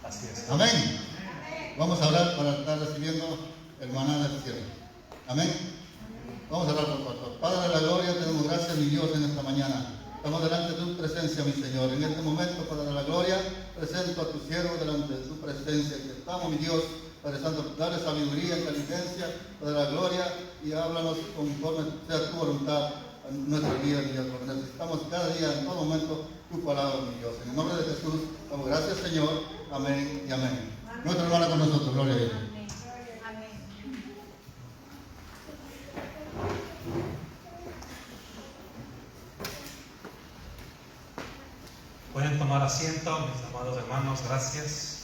Así es. Amén. Vamos a orar para estar recibiendo el maná del cielo. Amén. Vamos a orar por pastor. Padre de la gloria, te damos gracias, mi Dios, en esta mañana. Estamos delante de tu presencia, mi Señor. En este momento, Padre de la gloria, presento a tu siervo delante de tu presencia. Aquí estamos, mi Dios, Padre Santo, dale sabiduría, inteligencia, Padre de la gloria, y háblanos conforme sea tu voluntad en nuestra vida, mi Dios. Porque necesitamos cada día, en todo momento, tu palabra, mi Dios. En el nombre de Jesús, damos gracias, Señor. Amén y amén. Nuestra hermana con nosotros, gloria a Dios. Pueden tomar asiento, mis amados hermanos, gracias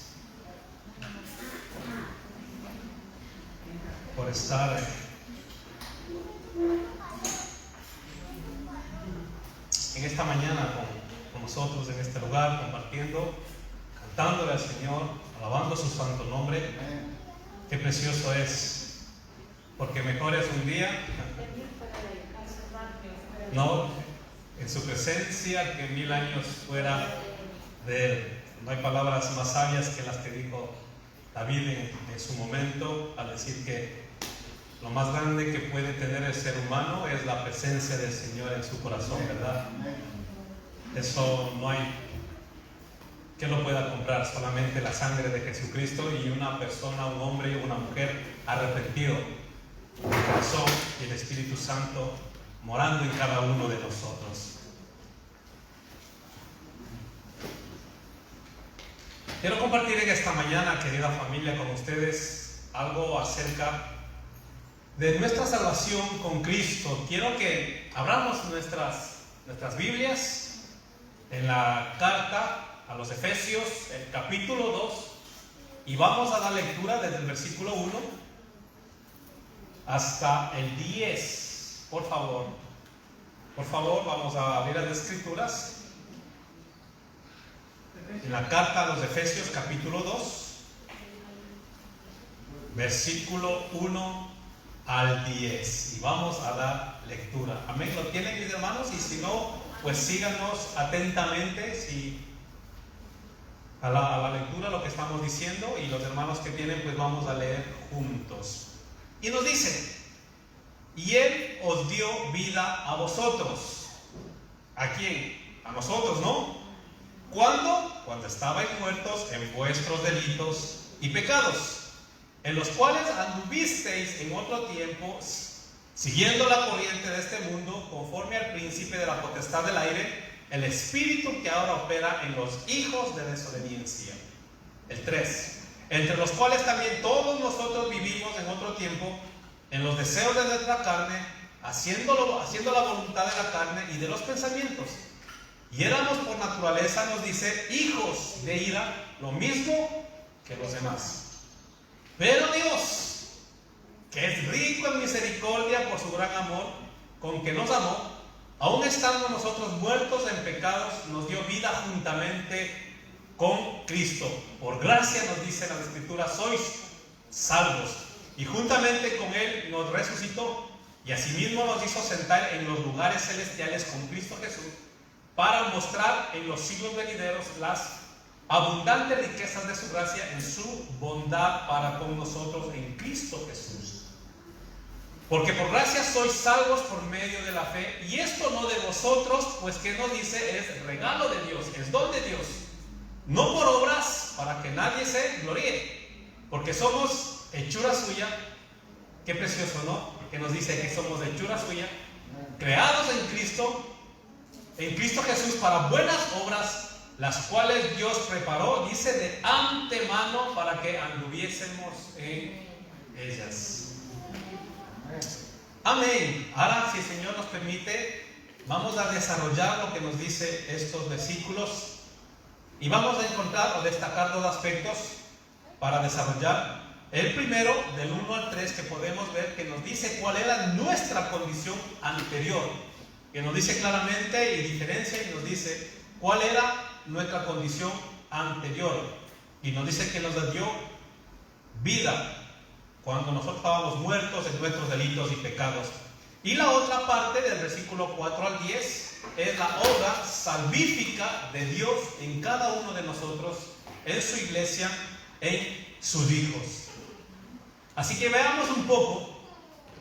por estar en esta mañana con nosotros en este lugar, compartiendo, cantándole al Señor, alabando su santo nombre. Qué precioso es, porque mejor es un día, no en su presencia, que 1000 años fuera de él. No hay palabras más sabias que las que dijo David en su momento, al decir que lo más grande que puede tener el ser humano es la presencia del Señor en su corazón, ¿verdad? Eso no hay que lo pueda comprar, solamente la sangre de Jesucristo y una persona, un hombre y una mujer arrepentido, el corazón y el Espíritu Santo morando en cada uno de nosotros. Quiero compartir en esta mañana, querida familia, con ustedes algo acerca de nuestra salvación con Cristo. Quiero que abramos nuestras Biblias en la carta a los Efesios, el capítulo 2, y vamos a dar lectura desde el versículo 1 hasta el 10. Por favor, vamos a abrir las Escrituras en la carta a los Efesios, capítulo 2, versículo 1 al 10, y vamos a dar lectura. Amén. ¿Lo tienen, mis hermanos? Y si no, pues síganos atentamente a la lectura, lo que estamos diciendo, y los hermanos que tienen, pues vamos a leer juntos. Y nos dice: y Él os dio vida a vosotros. ¿A quién? A nosotros, ¿no? ¿Cuándo? Cuando estabais muertos en vuestros delitos y pecados, en los cuales anduvisteis en otro tiempo, siguiendo la corriente de este mundo, conforme al príncipe de la potestad del aire, el espíritu que ahora opera en los hijos de desobediencia. El 3. Entre los cuales también todos nosotros vivimos en otro tiempo, en los deseos de nuestra carne, haciendo la voluntad de la carne y de los pensamientos. Y éramos por naturaleza, nos dice, hijos de ira, lo mismo que los demás. Pero Dios, que es rico en misericordia por su gran amor, con que nos amó, aun estando nosotros muertos en pecados, nos dio vida juntamente con Cristo. Por gracia, nos dice las Escrituras, sois salvos. Y juntamente con Él nos resucitó, y asimismo nos hizo sentar en los lugares celestiales con Cristo Jesús, para mostrar en los siglos venideros las abundantes riquezas de su gracia en su bondad para con nosotros en Cristo Jesús. Porque por gracia sois salvos por medio de la fe, y esto no de vosotros, pues que nos dice, es regalo de Dios, es don de Dios, no por obras, para que nadie se gloríe, porque somos hechura suya. Qué precioso, ¿no? Que nos dice que somos hechura suya, creados en Cristo Jesús para buenas obras, las cuales Dios preparó, dice, de antemano para que anduviésemos en ellas. Amén. Ahora, si el Señor nos permite, vamos a desarrollar lo que nos dice estos versículos, y vamos a encontrar o destacar dos aspectos para desarrollar. El primero, del 1 al 3, que podemos ver que nos dice cuál era nuestra condición anterior, que nos dice claramente y diferencia, y nos dice cuál era nuestra condición anterior, y nos dice que nos dio vida cuando nosotros estábamos muertos en nuestros delitos y pecados. Y la otra parte, del versículo 4 al 10, es la obra salvífica de Dios en cada uno de nosotros, en su iglesia, en sus hijos. Así que veamos un poco,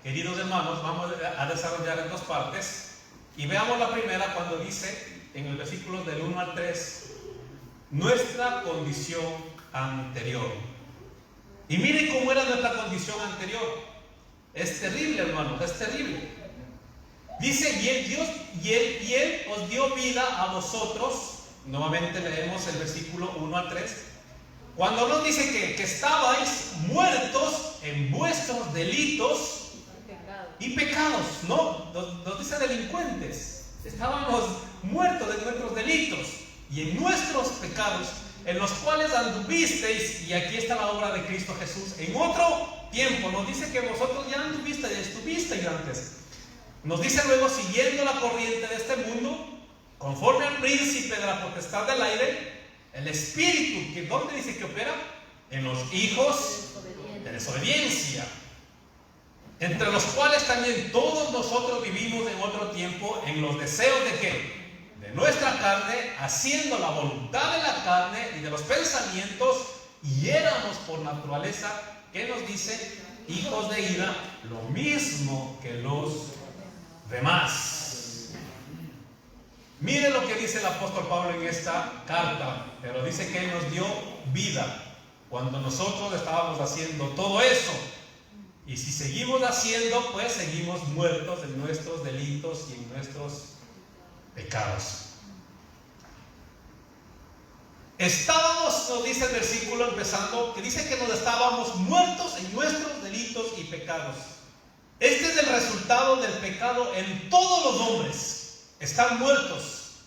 queridos hermanos, vamos a desarrollar en dos partes. Y veamos la primera cuando dice, en el versículo del 1 al 3, nuestra condición anterior. Y miren cómo era nuestra condición anterior. Es terrible, hermanos, es terrible. Dice, y él os dio vida a vosotros. Nuevamente leemos el versículo 1 al 3. Cuando nos dice que estabais muertos en vuestros delitos y pecados, no, nos dice delincuentes. Estábamos muertos en nuestros delitos y en nuestros pecados, en los cuales anduvisteis, y aquí está la obra de Cristo Jesús, en otro tiempo. Nos dice que vosotros ya estuvisteis antes. Nos dice luego, siguiendo la corriente de este mundo, conforme al príncipe de la potestad del aire, el espíritu, que ¿dónde dice que opera? En los hijos de desobediencia, entre los cuales también todos nosotros vivimos en otro tiempo en los deseos de ¿qué? De nuestra carne, haciendo la voluntad de la carne y de los pensamientos, y éramos por naturaleza, ¿qué nos dice? Hijos de ira, lo mismo que los demás. Mire lo que dice el apóstol Pablo en esta carta, pero dice que Él nos dio vida cuando nosotros estábamos haciendo todo eso. Y si seguimos haciendo, pues seguimos muertos en nuestros delitos y en nuestros pecados. Estábamos, nos dice el versículo empezando, que dice que nos estábamos muertos en nuestros delitos y pecados. Este es el resultado del pecado en todos los hombres. Están muertos.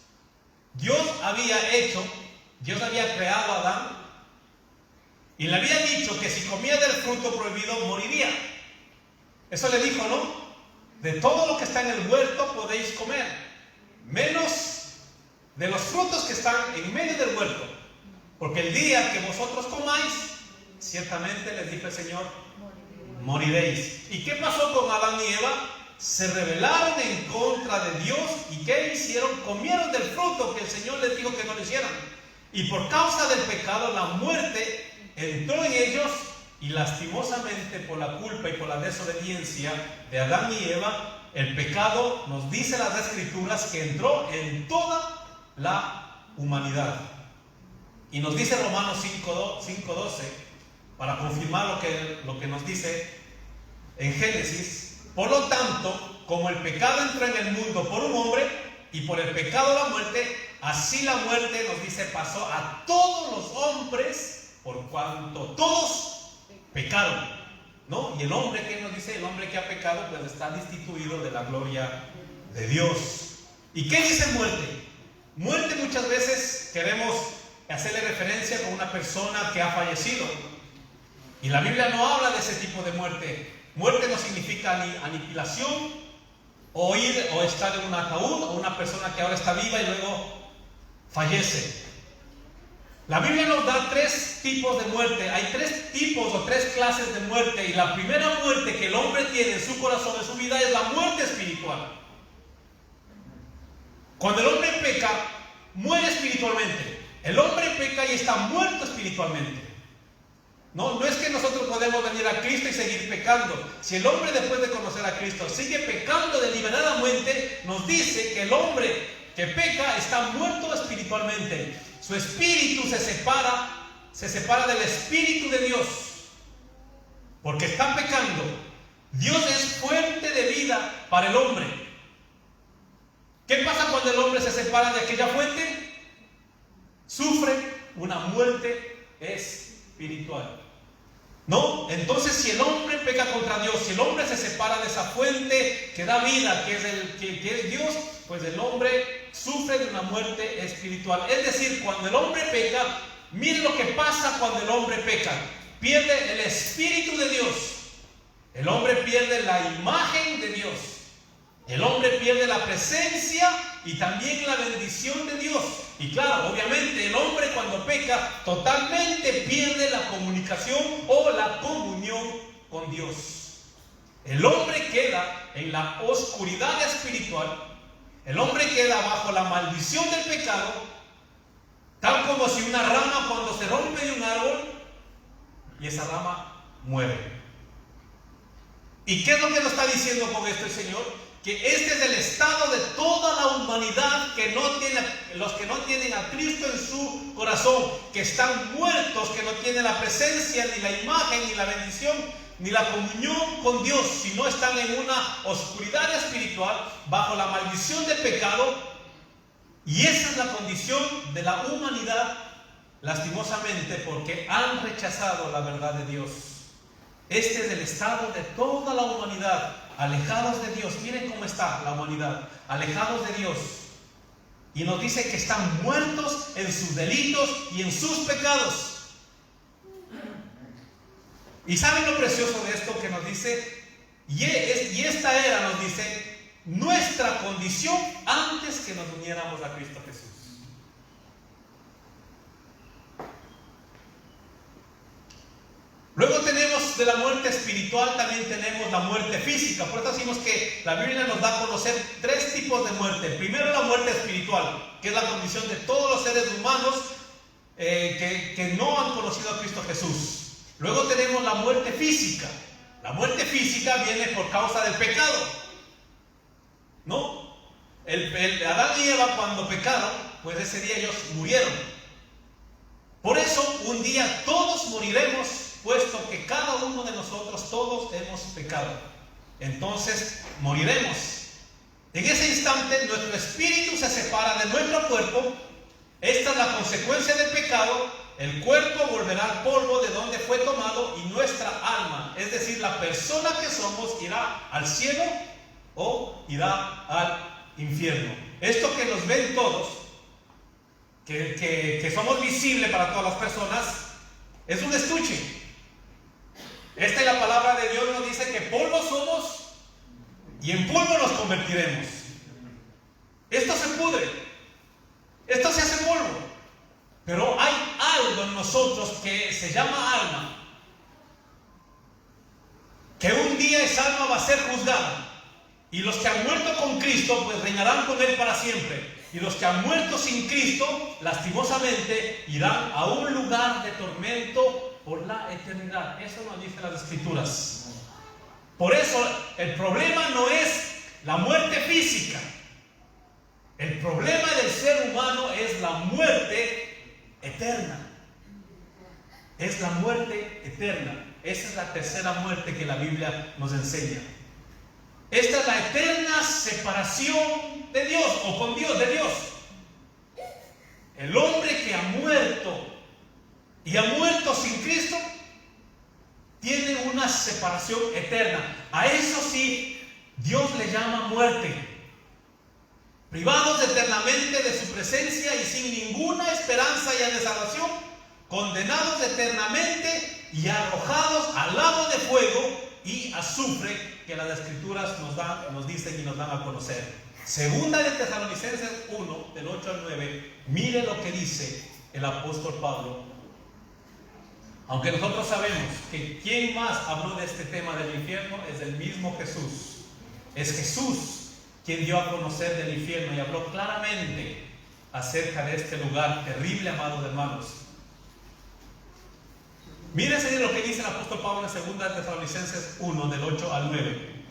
Dios había creado a Adán y le había dicho que si comía del fruto prohibido moriría. Eso le dijo, ¿no? De todo lo que está en el huerto podéis comer, menos de los frutos que están en medio del huerto, porque el día que vosotros comáis, ciertamente les dijo el Señor, moriréis. ¿Y qué pasó con Adán y Eva? Se rebelaron en contra de Dios. ¿Y qué hicieron? Comieron del fruto que el Señor les dijo que no lo hicieran. Y por causa del pecado, la muerte entró en ellos, y lastimosamente por la culpa y por la desobediencia de Adán y Eva, el pecado, nos dice las Escrituras, que entró en toda la humanidad. Y nos dice Romanos 5:12, para confirmar lo que nos dice en Génesis: por lo tanto, como el pecado entró en el mundo por un hombre, y por el pecado la muerte, así la muerte, nos dice, pasó a todos los hombres, por cuanto todos pecaron, ¿no? Y el hombre, ¿qué nos dice? El hombre que ha pecado, pues está destituido de la gloria de Dios. ¿Y qué dice muerte? Muerte, muchas veces queremos hacerle referencia con una persona que ha fallecido, y la Biblia no habla de ese tipo de muerte. Muerte no significa ni aniquilación, o estar en un ataúd, o una persona que ahora está viva y luego fallece. La Biblia nos da tres tipos de muerte. Hay tres tipos o tres clases de muerte, y la primera muerte que el hombre tiene en su corazón, en su vida, es la muerte espiritual. Cuando el hombre peca, muere espiritualmente. El hombre peca y está muerto espiritualmente. No es que nosotros podemos venir a Cristo y seguir pecando. Si el hombre, después de conocer a Cristo, sigue pecando deliberadamente, nos dice que el hombre que peca está muerto espiritualmente. Su espíritu se separa del espíritu de Dios, porque está pecando. Dios es fuente de vida para el hombre. ¿Qué pasa cuando el hombre se separa de aquella fuente? Sufre una muerte espiritual. ¿No? Entonces, si el hombre peca contra Dios, si el hombre se separa de esa fuente que da vida, que es Dios, pues el hombre sufre de una muerte espiritual. Es decir, cuando el hombre peca, miren lo que pasa cuando el hombre peca: pierde el espíritu de Dios, el hombre pierde la imagen de Dios, el hombre pierde la presencia y también la bendición de Dios. Y claro, obviamente el hombre cuando peca totalmente pierde la comunicación o la comunión con Dios. El hombre queda en la oscuridad espiritual, el hombre queda bajo la maldición del pecado, Tal como si una rama cuando se rompe de un árbol y esa rama muere. ¿Y qué es lo que nos está diciendo con esto el Señor? Que este es el estado de toda la humanidad que no tiene, los que no tienen a Cristo en su corazón, que están muertos, que no tienen la presencia, ni la imagen, ni la bendición, ni la comunión con Dios, sino están en una oscuridad espiritual, bajo la maldición del pecado. Y esa es la condición de la humanidad, lastimosamente, porque han rechazado la verdad de Dios. Este es el estado de toda la humanidad, alejados de Dios. Miren cómo está la humanidad, alejados de Dios. Y nos dice que están muertos en sus delitos y en sus pecados. Y ¿saben lo precioso de esto que nos dice? Y esta era, nos dice, nuestra condición antes que nos uniéramos a Cristo Jesús. Luego tenemos de la muerte espiritual, también tenemos la muerte física. Por eso decimos que la Biblia nos da a conocer tres tipos de muerte. Primero, la muerte espiritual, que es la condición de todos los seres humanos que no han conocido a Cristo Jesús. Luego tenemos la muerte física. La muerte física viene por causa del pecado, ¿no? Adán y Eva, cuando pecaron, pues ese día ellos murieron. Por eso un día todos moriremos, puesto que cada uno de nosotros, todos hemos pecado. Entonces moriremos. En ese instante nuestro espíritu se separa de nuestro cuerpo. Esta es la consecuencia del pecado. El cuerpo volverá al polvo de donde fue tomado, y nuestra alma, es decir, la persona que somos, irá al cielo o irá al infierno. Esto que nos ven todos, que somos visibles para todas las personas, es un estuche. Esta es la palabra de Dios, nos dice que polvo somos y en polvo nos convertiremos. Esto se pudre, esto se hace polvo, pero hay algo en nosotros que se llama alma, que un día esa alma va a ser juzgada, y los que han muerto con Cristo pues reinarán con Él para siempre, y los que han muerto sin Cristo lastimosamente irán a un lugar de tormento por la eternidad. Eso nos dicen las Escrituras. Por eso el problema no es la muerte física. El problema del ser humano es la muerte eterna. Es la muerte eterna. Esa es la tercera muerte que la Biblia nos enseña. Esta es la eterna separación de Dios, o con Dios, de Dios. El hombre que ha muerto y ha muerto sin Cristo tiene una separación eterna. A eso sí, Dios le llama muerte. Privados eternamente de su presencia y sin ninguna esperanza ya de salvación, condenados eternamente y arrojados al lago de fuego y azufre, que las Escrituras nos dicen y nos dan a conocer. Segunda de Tesalonicenses 1, del 8 al 9, mire lo que dice el apóstol Pablo. Aunque nosotros sabemos que quien más habló de este tema del infierno es el mismo Jesús. Es Jesús quien dio a conocer del infierno y habló claramente acerca de este lugar terrible, amados hermanos. Mírense lo que dice el apóstol Pablo en 2 Tesalonicenses 1, del 8 al 9.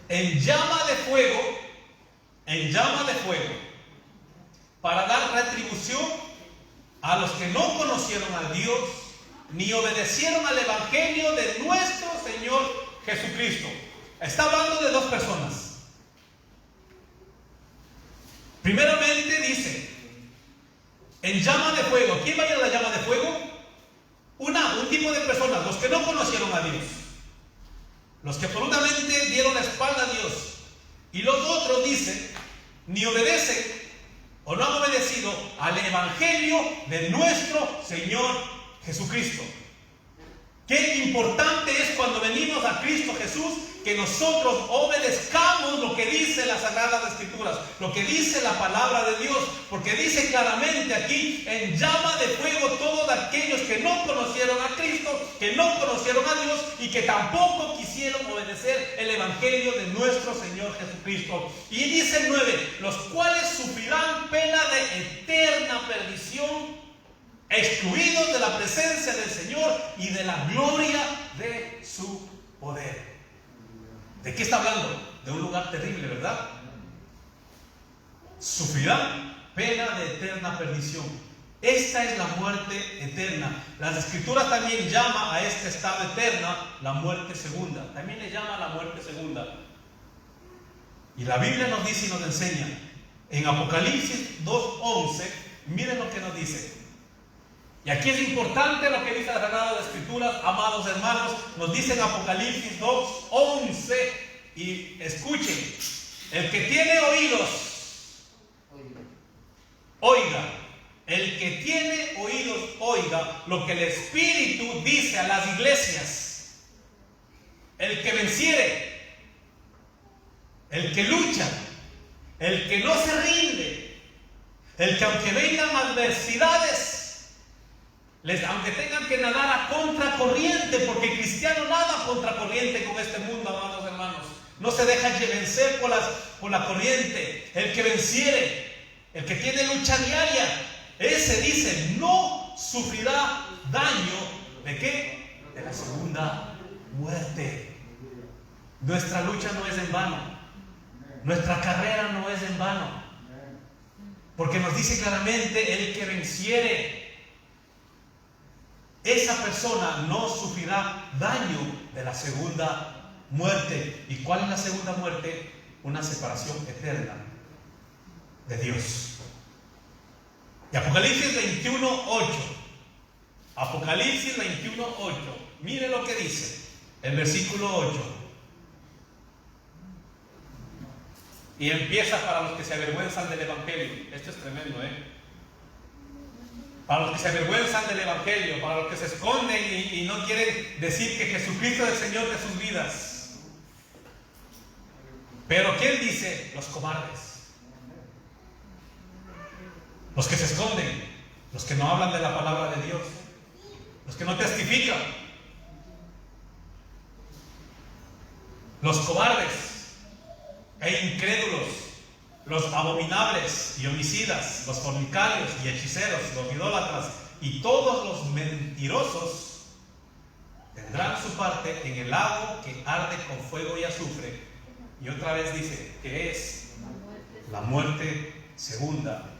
En llama de fuego, para dar retribución a los que no conocieron a Dios, ni obedecieron al evangelio de nuestro Señor Jesucristo. Está hablando de dos personas. Primeramente dice, en llama de fuego. ¿Quién va a ir a la llama de fuego? Un tipo de personas, los que no conocieron a Dios, los que absolutamente dieron la espalda a Dios. Y los otros dicen, ni obedecen o no han obedecido al evangelio de nuestro Señor Jesucristo. Qué importante es cuando venimos a Cristo Jesús que nosotros obedezcamos lo que dice las Sagradas Escrituras, lo que dice la palabra de Dios, porque dice claramente aquí, en llama de fuego todos aquellos que no conocieron a Cristo, que no conocieron a Dios y que tampoco quisieron obedecer el evangelio de nuestro Señor Jesucristo. Y dice el 9, los cuales sufrirán pena de eterna perdición excluidos de la presencia del Señor y de la gloria de su poder. ¿De qué está hablando? De un lugar terrible, ¿verdad? Sufrirán pena de eterna perdición. Esta es la muerte eterna. Las Escrituras también llaman a este estado eterno la muerte segunda. También le llama la muerte segunda. Y la Biblia nos dice y nos enseña en Apocalipsis 2:11, miren lo que nos dice. Y aquí es importante lo que dice la Sagrada Escritura, amados hermanos. Nos dice en Apocalipsis 2:11, y escuchen: el que tiene oídos, oiga. El que tiene oídos, oiga lo que el Espíritu dice a las iglesias. El que venciere, el que lucha, el que no se rinde, el que aunque vengan adversidades, aunque tengan que nadar a contracorriente, porque el cristiano nada a contracorriente con este mundo, amados hermanos. No se deja vencer por la corriente. El que venciere, el que tiene lucha diaria, ese dice, no sufrirá daño. ¿De qué? De la segunda muerte. Nuestra lucha no es en vano. Nuestra carrera no es en vano. Porque nos dice claramente, el que venciere, esa persona no sufrirá daño de la segunda muerte. ¿Y cuál es la segunda muerte? Una separación eterna de Dios. Y Apocalipsis 21:8. Apocalipsis 21:8. Mire lo que dice el versículo 8. Y empieza para los que se avergüenzan del Evangelio. Esto es tremendo, Para los que se avergüenzan del Evangelio, para los que se esconden y no quieren decir que Jesucristo es el Señor de sus vidas. Pero ¿quién dice? Los cobardes. Los que se esconden, los que no hablan de la palabra de Dios, los que no testifican, los cobardes e incrédulos, los abominables y homicidas, los fornicarios y hechiceros, los idólatras y todos los mentirosos tendrán su parte en el lago que arde con fuego y azufre. Y otra vez dice que es la muerte segunda,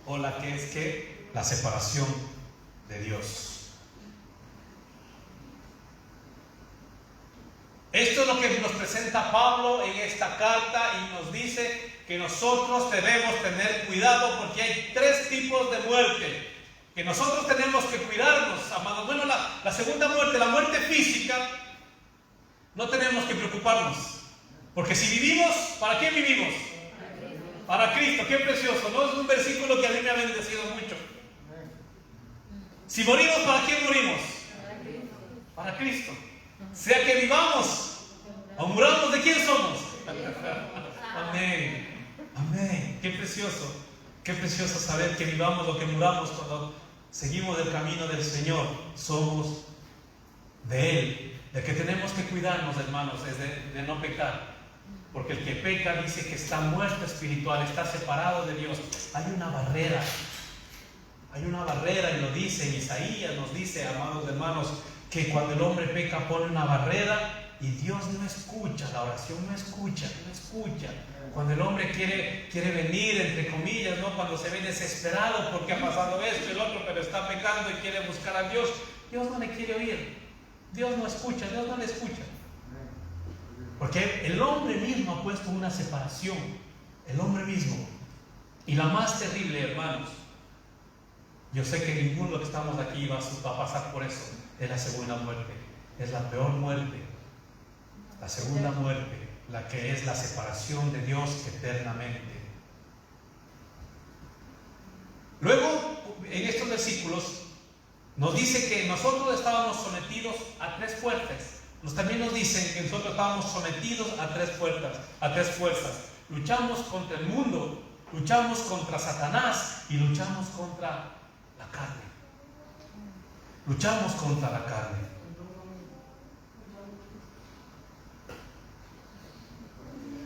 o la que es que la separación de Dios. Esto es lo que nos presenta Pablo en esta carta y nos dice que nosotros debemos tener cuidado porque hay tres tipos de muerte que nosotros tenemos que cuidarnos, amados. Bueno, la segunda muerte, la muerte física, no tenemos que preocuparnos, porque si vivimos, ¿para quién vivimos? Para Cristo. Qué precioso, ¿no? Es un versículo que a mí me ha bendecido mucho. Si morimos, ¿para quién morimos? Para Cristo. Sea que vivamos o muramos, ¿de quién somos? Amén. Amén. Qué precioso saber que vivamos o que muramos cuando seguimos el camino del Señor. Somos de Él. De que tenemos que cuidarnos, hermanos, es de no pecar. Porque el que peca dice que está muerto espiritual, está separado de Dios. Hay una barrera, y lo dice en Isaías, nos dice, amados hermanos, que cuando el hombre peca pone una barrera y Dios no escucha, la oración no escucha. Cuando el hombre quiere venir, entre comillas, ¿no? Cuando se ve desesperado porque ha pasado esto y el otro, pero está pecando y quiere buscar a Dios, Dios no le quiere oír, Dios no escucha, Dios no le escucha. Porque el hombre mismo ha puesto una separación, el hombre mismo. Y la más terrible, hermanos, yo sé que ninguno de los que estamos aquí va a pasar por eso, es la segunda muerte. Es la peor muerte. La segunda muerte, la que es la separación de Dios eternamente. Luego, en estos versículos, nos dice que nosotros estábamos sometidos a tres fuerzas. También nos dicen que nosotros estábamos sometidos a tres fuerzas. Luchamos contra el mundo, luchamos contra Satanás y luchamos contra la carne. Luchamos contra la carne.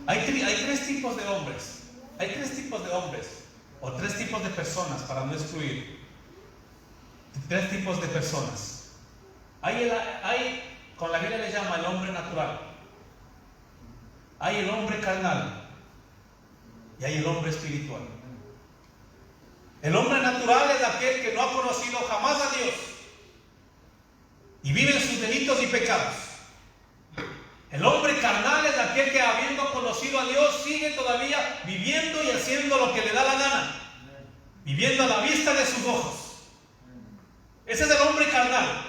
Hay tres tipos de hombres. Hay tres tipos de hombres o tres tipos de personas, para no excluir. tres tipos de personas. Con la Biblia le llama el hombre natural. Hay el hombre carnal y hay el hombre espiritual. El hombre natural es aquel que no ha conocido jamás a Dios y vive en sus delitos y pecados. El hombre carnal es aquel que, habiendo conocido a Dios, sigue todavía viviendo y haciendo lo que le da la gana, viviendo a la vista de sus ojos. Ese es el hombre carnal,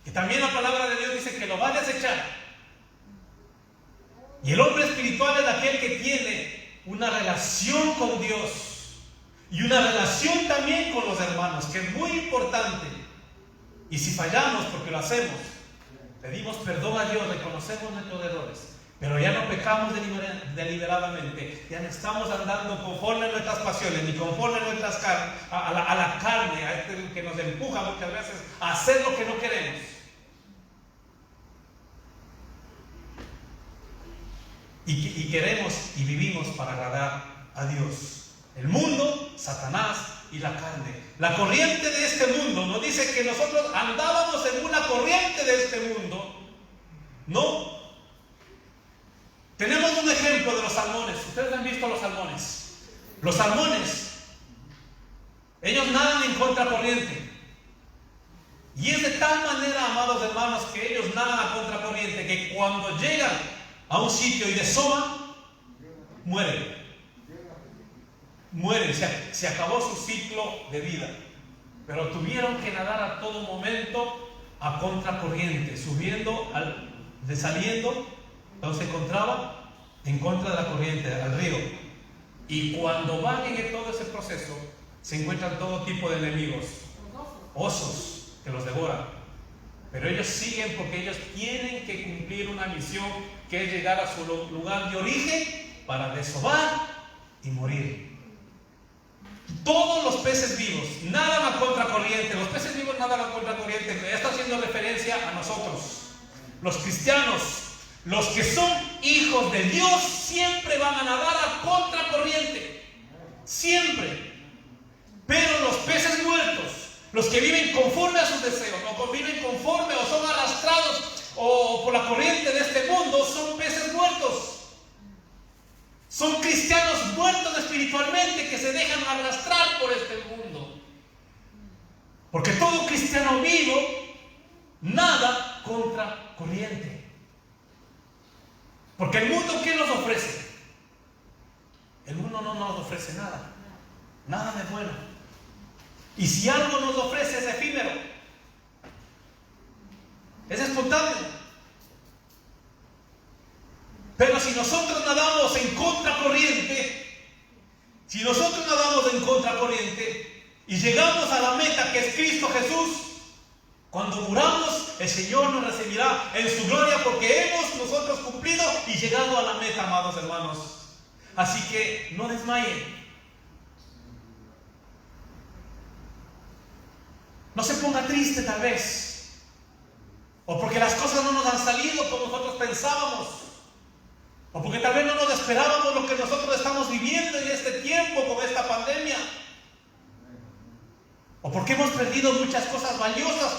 que también la palabra de Dios dice que lo va a desechar. Y el hombre espiritual es aquel que tiene una relación con Dios y una relación también con los hermanos, que es muy importante. Y si fallamos, porque lo hacemos, pedimos perdón a Dios, reconocemos nuestros errores, pero ya no pecamos deliberadamente, ya no estamos andando conforme a nuestras pasiones, ni conforme a nuestras a la carne, a este que nos empuja muchas veces a hacer lo que no queremos. Y queremos y vivimos para agradar a Dios. El mundo, Satanás y la carne. La corriente de este mundo nos dice que nosotros andábamos en una corriente de este mundo. No. Tenemos un ejemplo de los salmones. Ustedes han visto los salmones. Los salmones, ellos nadan en contracorriente. Y es de tal manera, amados hermanos, que ellos nadan a contracorriente, que cuando llegan a un sitio y desoban, mueren. Mueren, se acabó su ciclo de vida. Pero tuvieron que nadar a todo momento a contracorriente, saliendo, donde se encontraba en contra de la corriente, al río. Y cuando van en todo ese proceso, se encuentran todo tipo de enemigos, osos que los devoran. Pero ellos siguen porque ellos tienen que cumplir una misión, que es llegar a su lugar de origen para desovar y morir. Todos los peces vivos nadan a contracorriente. Los peces vivos nadan a contracorriente. Me está haciendo referencia a nosotros, los cristianos. Los que son hijos de Dios siempre van a nadar a contracorriente. Siempre. Pero los peces muertos, los que viven conforme a sus deseos, o viven conforme o son arrastrados o por la corriente de este mundo, son peces muertos. Son cristianos muertos espiritualmente, que se dejan arrastrar por este mundo. Porque todo cristiano vivo nada contra corriente. Porque el mundo, ¿qué nos ofrece? El mundo no nos ofrece nada. Nada de bueno. Y si algo nos ofrece, es efímero. Es espontáneo. Pero si nosotros nadamos en contracorriente, y llegamos a la meta, que es Cristo Jesús, cuando muramos, el Señor nos recibirá en su gloria, porque hemos nosotros cumplido y llegado a la meta, amados hermanos. Así que no desmayen. No se ponga triste tal vez, o porque las cosas no nos han salido como nosotros pensábamos, o porque tal vez no nos esperábamos lo que nosotros estamos viviendo en este tiempo con esta pandemia, o porque hemos perdido muchas cosas valiosas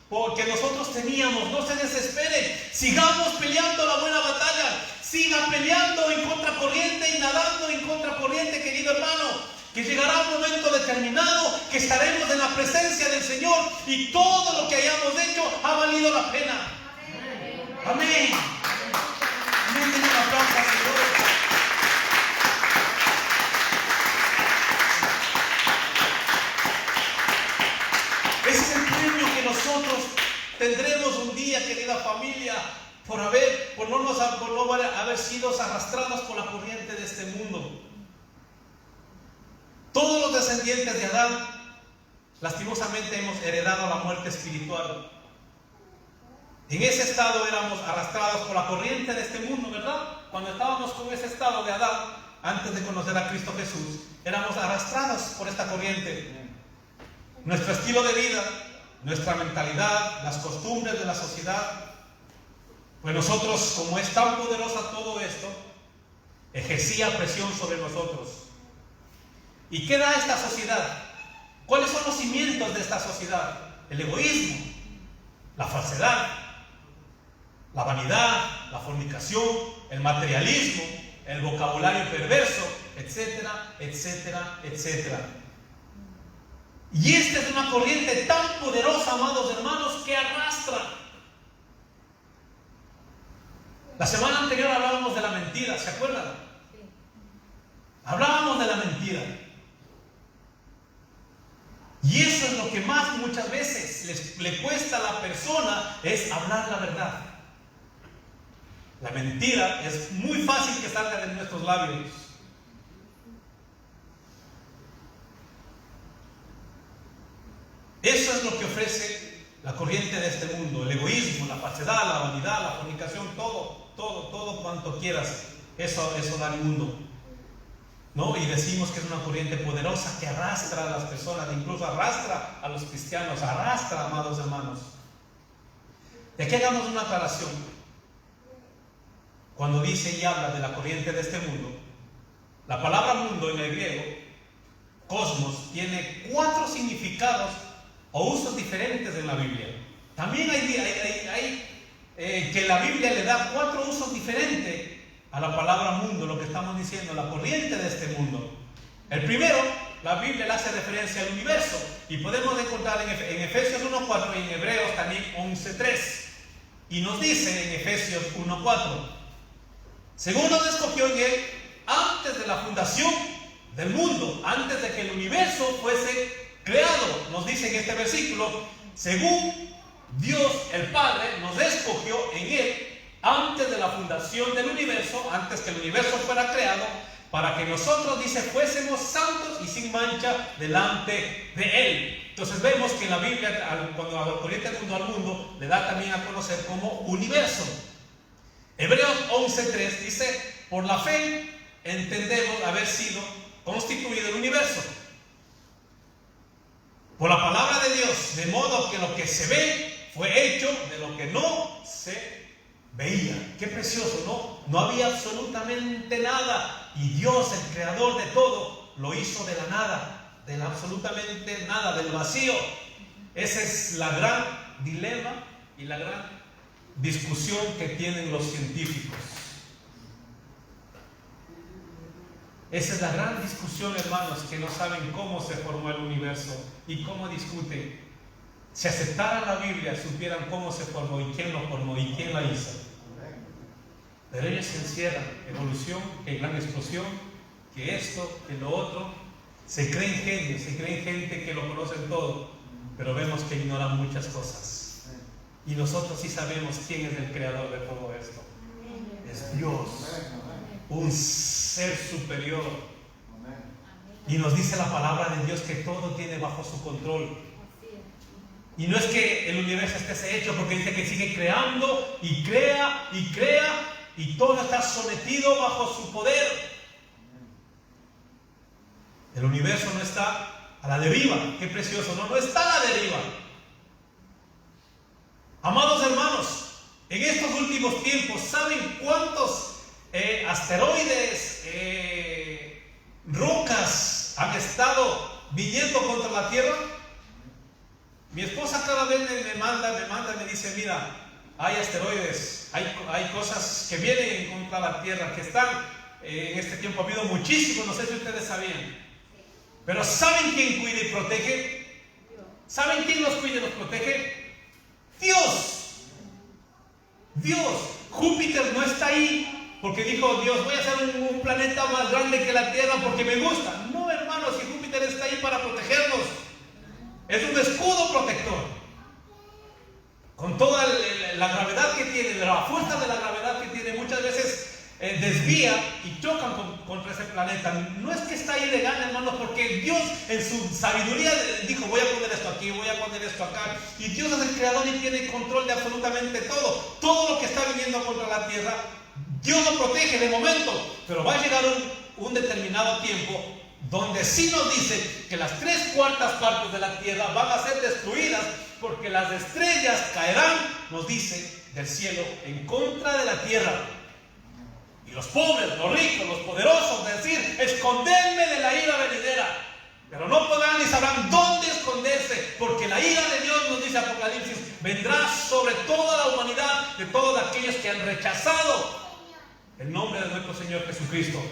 porque nosotros teníamos. No se desesperen, sigamos peleando la buena batalla, siga peleando en contracorriente y nadando en contracorriente, querido hermano, que llegará un momento determinado que estaremos en la presencia del Señor y todo lo que hayamos hecho ha valido la pena. Amén. Amén. Un aplauso al Señor. Ese es el premio que nosotros tendremos un día, querida familia, por no haber sido arrastrados por la corriente de este mundo. Todos los descendientes de Adán, lastimosamente, hemos heredado la muerte espiritual. En ese estado éramos arrastrados por la corriente de este mundo, ¿verdad? Cuando estábamos con ese estado de Adán, antes de conocer a Cristo Jesús, éramos arrastrados por esta corriente. Nuestro estilo de vida, nuestra mentalidad, las costumbres de la sociedad. Pues nosotros, como es tan poderosa todo esto, ejercía presión sobre nosotros. ¿Y qué da esta sociedad? ¿Cuáles son los cimientos de esta sociedad? El egoísmo, la falsedad, la vanidad, la fornicación, el materialismo, el vocabulario perverso, etcétera, etcétera, etcétera. Y esta es una corriente tan poderosa, amados hermanos, que arrastra. La semana anterior hablábamos de la mentira, ¿se acuerdan? Hablábamos de la mentira. Y eso es lo que más muchas veces le cuesta a la persona, es hablar la verdad. La mentira es muy fácil que salga de nuestros labios. Eso es lo que ofrece la corriente de este mundo: el egoísmo, la falsedad, la vanidad, la fornicación, todo cuanto quieras. Eso da el mundo, ¿no? Y decimos que es una corriente poderosa que arrastra a las personas, incluso arrastra a los cristianos, arrastra, amados hermanos. Y aquí hagamos una aclaración. Cuando dice y habla de la corriente de este mundo, la palabra mundo en el griego, cosmos, tiene 4 significados o usos diferentes en la Biblia. También hay que la Biblia le da 4 usos diferentes a la palabra mundo, lo que estamos diciendo, la corriente de este mundo. El primero, la Biblia le hace referencia al universo, y podemos encontrar en Efesios 1:4 y en Hebreos también 11:3. Y nos dice en Efesios 1:4: según nos escogió en Él antes de la fundación del mundo, antes de que el universo fuese creado. Nos dice en este versículo: según Dios el Padre nos escogió en Él antes de la fundación del universo, antes que el universo fuera creado, para que nosotros, dice, fuésemos santos y sin mancha delante de Él. Entonces vemos que en la Biblia, cuando la corriente del mundo al mundo, le da también a conocer como universo. Hebreos 11:3 dice: por la fe entendemos haber sido constituido el universo por la palabra de Dios, de modo que lo que se ve fue hecho de lo que no se veía. Qué precioso, ¿no? No había absolutamente nada, y Dios, el creador de todo, lo hizo de la nada, del absolutamente nada, del vacío. Ese es la gran dilema y la gran discusión que tienen los científicos. Esa es la gran discusión, hermanos, que no saben cómo se formó el universo y cómo discuten. Si aceptaran la Biblia, supieran cómo se formó y quién lo formó y quién la hizo. Pero ellos se encierran: evolución, que gran explosión, que esto, que lo otro. Se creen genios, se creen gente que lo conocen todo, pero vemos que ignoran muchas cosas. Y nosotros sí sabemos quién es el creador de todo esto. Es Dios, un ser superior. Y nos dice la palabra de Dios que todo tiene bajo su control. Y no es que el universo esté hecho, porque dice que sigue creando y crea y crea, y todo está sometido bajo su poder. El universo no está a la deriva. Qué precioso, no está a la deriva. Amados hermanos, en estos últimos tiempos, ¿saben cuántos asteroides, rocas han estado viniendo contra la Tierra? Mi esposa cada vez me manda, me dice: mira, hay asteroides, hay cosas que vienen contra la Tierra, que están, en este tiempo ha habido muchísimos, no sé si ustedes sabían. Pero ¿saben quién cuida y protege? ¿Saben quién los cuida y los protege? Dios. Dios. Júpiter no está ahí porque dijo Dios: voy a hacer un planeta más grande que la Tierra porque me gusta. No, hermanos, si Júpiter está ahí para protegernos. Es un escudo protector. Con toda la gravedad que tiene, la fuerza de la gravedad que tiene, muchas veces desvía y chocan contra ese planeta. No es que está ahí de gana, hermanos, porque Dios en su sabiduría dijo: voy a poner esto aquí, voy a poner esto acá. Y Dios es el creador y tiene control de absolutamente todo. Todo lo que está viniendo contra la tierra, Dios lo protege de momento, pero va a llegar un determinado tiempo donde sí nos dice que las 3/4 partes de la tierra van a ser destruidas, porque las estrellas caerán, nos dice, del cielo en contra de la tierra. Y los pobres, los ricos, los poderosos decir: escondedme de la ira venidera. Pero no podrán ni sabrán dónde porque la ira de Dios, nos dice Apocalipsis, vendrá sobre toda la humanidad de todos aquellos que han rechazado el nombre de nuestro Señor Jesucristo.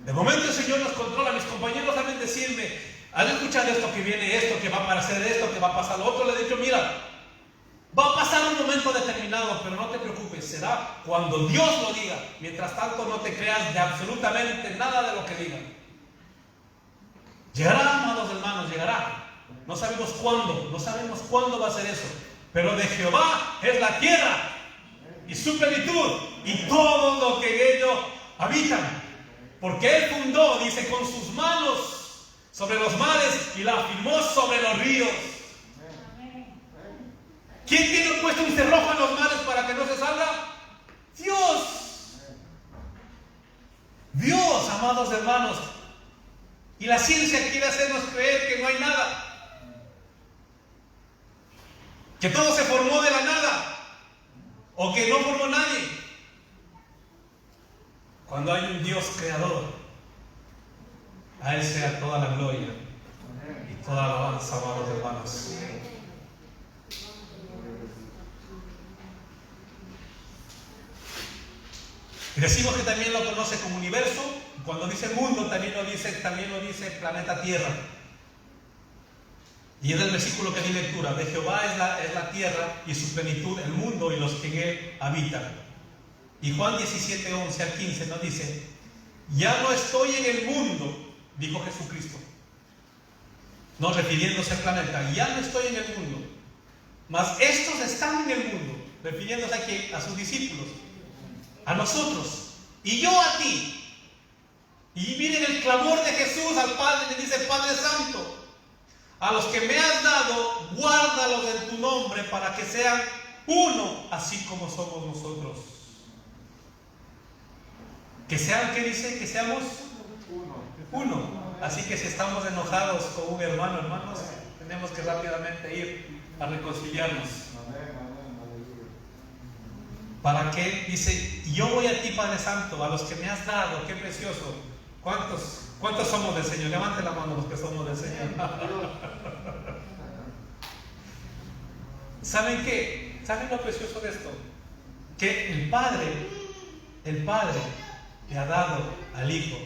De momento el Señor nos controla. Mis compañeros saben decirme, al escuchar esto, que viene esto, que va a aparecer esto, que va a pasar lo otro, le he dicho, mira, va a pasar un momento determinado, pero no te preocupes, será cuando Dios lo diga. Mientras tanto, no te creas de absolutamente nada de lo que digan. Llegará, amados hermanos, llegará. No sabemos cuándo va a ser eso. Pero de Jehová es la tierra y su plenitud y todo lo que en ello habitan. Porque Él fundó, dice, con sus manos sobre los mares y la afirmó sobre los ríos. ¿Quién tiene puesto un cerrojo en los mares para que no se salga? Dios. Dios, amados hermanos. Y la ciencia quiere hacernos creer que no hay nada, que todo se formó de la nada, o que no formó nadie. Cuando hay un Dios creador, a Él sea toda la gloria y toda la alabanza, amados hermanos. Y decimos que también lo conoce como universo. Cuando dice mundo, también lo dice planeta Tierra. Y es el versículo que di lectura. De Jehová es la tierra y su plenitud, el mundo y los que en él habitan. Y Juan 17, 11 al 15 nos dice: ya no estoy en el mundo, dijo Jesucristo, no refiriéndose al planeta, ya no estoy en el mundo, mas estos están en el mundo, refiriéndose aquí a sus discípulos, a nosotros, y yo a ti. Y miren el clamor de Jesús al Padre, le dice: Padre Santo, a los que me has dado, guárdalos en tu nombre para que sean uno, así como somos nosotros. Que sean, ¿qué dice? Que seamos uno. Así que si estamos enojados con un hermano, hermanos, tenemos que rápidamente ir a reconciliarnos. ¿Para qué? Dice: yo voy a ti, Padre Santo, a los que me has dado. Qué precioso. ¿Cuántos somos del Señor? Levante la mano los que somos del Señor. ¿Saben qué? ¿Saben lo precioso de esto? Que el Padre le ha dado al Hijo.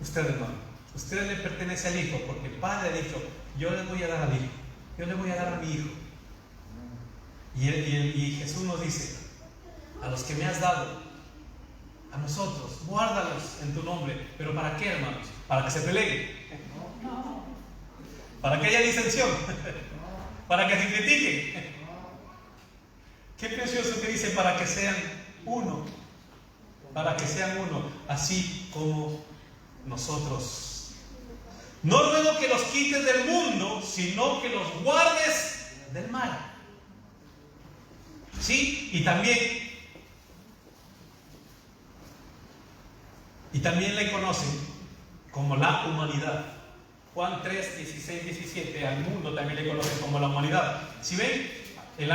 Usted, hermano, usted le pertenece al Hijo, porque el Padre ha dicho: yo le voy a dar al Hijo, yo le voy a dar a mi Hijo. Y Jesús nos dice: a los que me has dado, a nosotros, guárdalos en tu nombre. ¿Pero para qué, hermanos? ¿Para que se peleen? ¿Para que haya disensión? ¿Para que se critiquen? Qué precioso que dice: para que sean uno. Para que sean uno, así como nosotros. No ruego que los quites del mundo, sino que los guardes del mal. ¿Sí? Y también le conocen como la humanidad. Juan 3, 16, 17, al mundo también le conocen como la humanidad. Si ven, en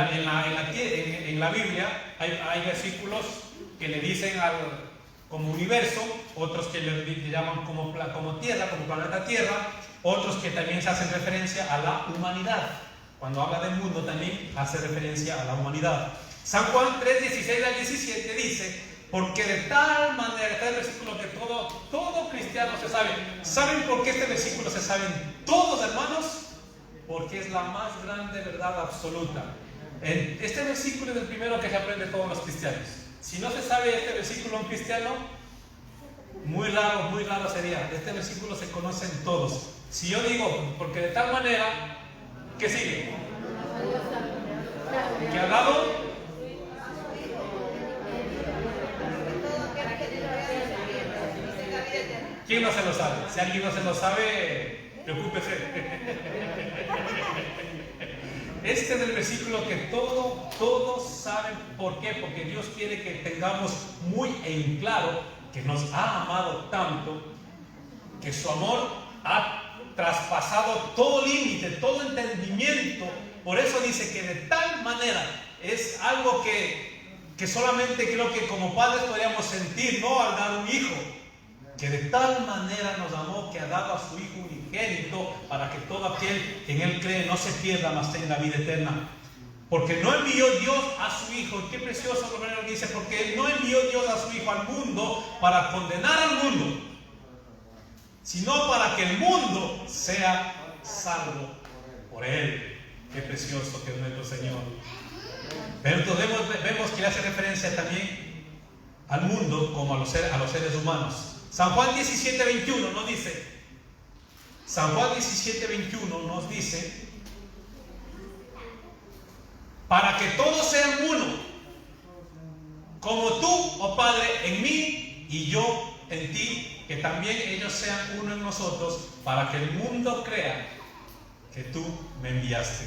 la Biblia hay versículos que le dicen como universo, otros que le llaman como tierra, como planeta Tierra, otros que también se hacen referencia a la humanidad. Cuando habla del mundo también hace referencia a la humanidad. San Juan 3, 16 al 17 dice: porque de tal manera, este es el versículo que todo cristiano se sabe. ¿Saben por qué este versículo se saben todos, hermanos? Porque es la más grande verdad absoluta. Este versículo es el primero que se aprende todos los cristianos. Si no se sabe este versículo un cristiano, muy raro sería. Este versículo se conocen todos. Si yo digo: porque de tal manera, ¿qué sigue? ¿Qué ha dado? ¿Quién no se lo sabe? Si alguien no se lo sabe, preocúpese. Este es el versículo que todos saben. ¿Por qué? Porque Dios quiere que tengamos muy en claro que nos ha amado tanto, que su amor ha traspasado todo límite, todo entendimiento. Por eso dice que de tal manera es algo que solamente creo que como padres podríamos sentir, ¿no? Al dar un hijo. que de tal manera nos amó que ha dado a su Hijo unigénito para que todo aquel que en Él cree no se pierda, mas tenga vida eterna. Porque no envió Dios a su Hijo, y qué precioso lo que dice, porque no envió Dios a su Hijo al mundo para condenar al mundo, sino para que el mundo sea salvo por Él. Qué precioso que es nuestro Señor. Pero entonces vemos que le hace referencia también al mundo como a los seres humanos. San Juan 17:21 nos dice, San Juan 17:21 nos dice, para que todos sean uno, como tú, oh Padre, en mí y yo en ti, que también ellos sean uno en nosotros, para que el mundo crea que tú me enviaste.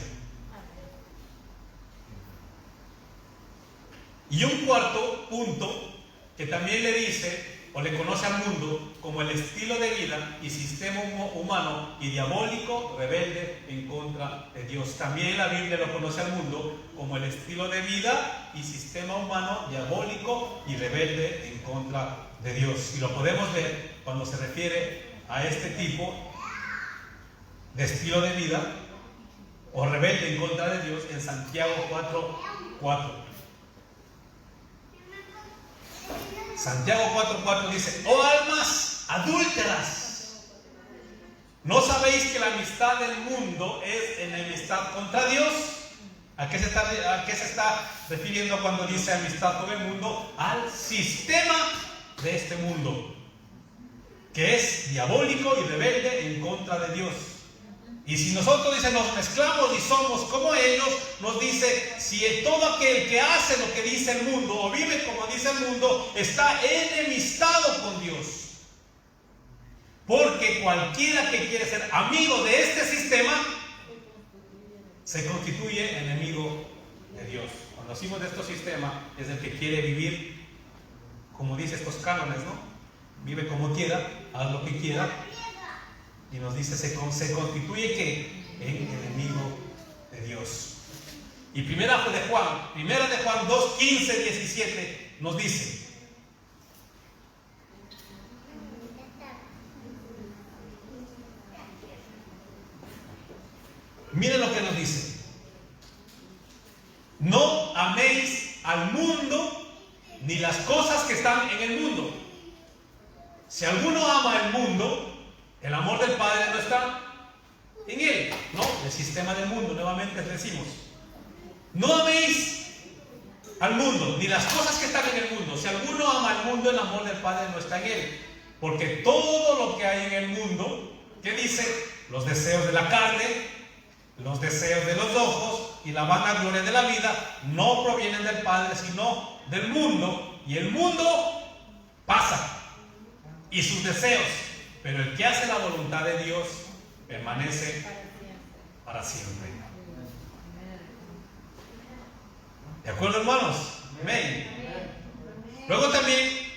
Y un cuarto punto que también le dice o le conoce al mundo como el estilo de vida y sistema humano y diabólico rebelde en contra de Dios. También la Biblia lo conoce al mundo como el estilo de vida y sistema humano diabólico y rebelde en contra de Dios. Y lo podemos ver cuando se refiere a este tipo de estilo de vida o rebelde en contra de Dios en Santiago 4:4. Santiago 4:4 dice, oh almas adúlteras, ¿no sabéis que la amistad del mundo es enemistad contra Dios? ¿A qué se está refiriendo cuando dice amistad con el mundo? Al sistema de este mundo, que es diabólico y rebelde en contra de Dios. Y si nosotros, dice, nos mezclamos y somos como ellos, nos dice, si todo aquel que hace lo que dice el mundo o vive como dice el mundo, está enemistado con Dios. Porque cualquiera que quiere ser amigo de este sistema, se constituye enemigo de Dios. Cuando decimos de este sistema, es el que quiere vivir, como dice estos cánones, ¿no? Vive como quiera, haz lo que quiera. Y nos dice, se constituye que en enemigo de Dios. Y primera de Juan 2, 15, 17 nos dice, miren lo que nos dice, no améis al mundo ni las cosas que están en el mundo. Si alguno ama el mundo, el amor del Padre no está en él, ¿no? El sistema del mundo, nuevamente decimos. No améis al mundo, ni las cosas que están en el mundo. Si alguno ama al mundo, el amor del Padre no está en él. Porque todo lo que hay en el mundo, ¿qué dice? Los deseos de la carne, los deseos de los ojos y la vanagloria de la vida, no provienen del Padre, sino del mundo. Y el mundo pasa, y sus deseos. Pero el que hace la voluntad de Dios permanece para siempre. ¿De acuerdo, hermanos? Amén. Luego también,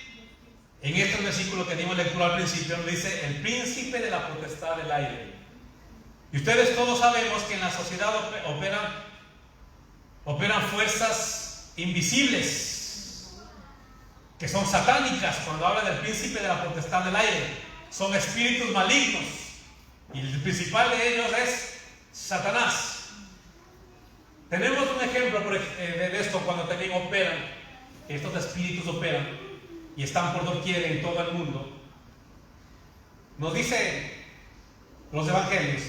en estos versículos que dimos lectura al principio, nos dice el príncipe de la potestad del aire. Y ustedes todos sabemos que en la sociedad operan fuerzas invisibles, que son satánicas. Cuando habla del príncipe de la potestad del aire, son espíritus malignos, y el principal de ellos es Satanás. Tenemos un ejemplo de esto cuando también operan, que estos espíritus operan y están por doquier en todo el mundo. Nos dicen los evangelios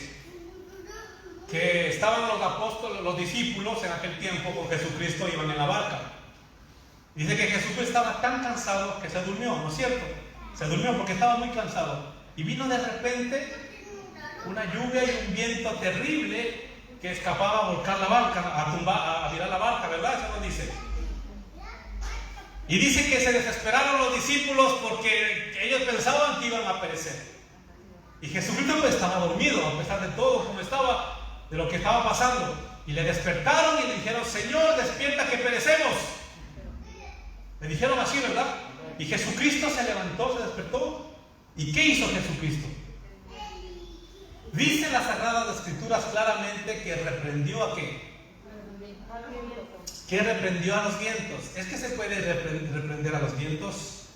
que estaban los apóstoles, los discípulos en aquel tiempo con Jesucristo, iban en la barca. Dice que Jesús estaba tan cansado que se durmió, ¿no es cierto? Se durmió porque estaba muy cansado. Y vino de repente una lluvia y un viento terrible que escapaba a volcar la barca, a virar la barca, ¿verdad? Eso nos dice. Y dice que se desesperaron los discípulos porque ellos pensaban que iban a perecer. Y Jesucristo pues estaba dormido, a pesar de todo, como estaba, de lo que estaba pasando. Y le despertaron y le dijeron, Señor, despierta que perecemos. Le dijeron así, ¿verdad? Y Jesucristo se levantó, se despertó. ¿Y qué hizo Jesucristo? Dice las Sagradas Escrituras claramente que reprendió ¿a qué? Que reprendió a los vientos. ¿Es que se puede reprender a los vientos?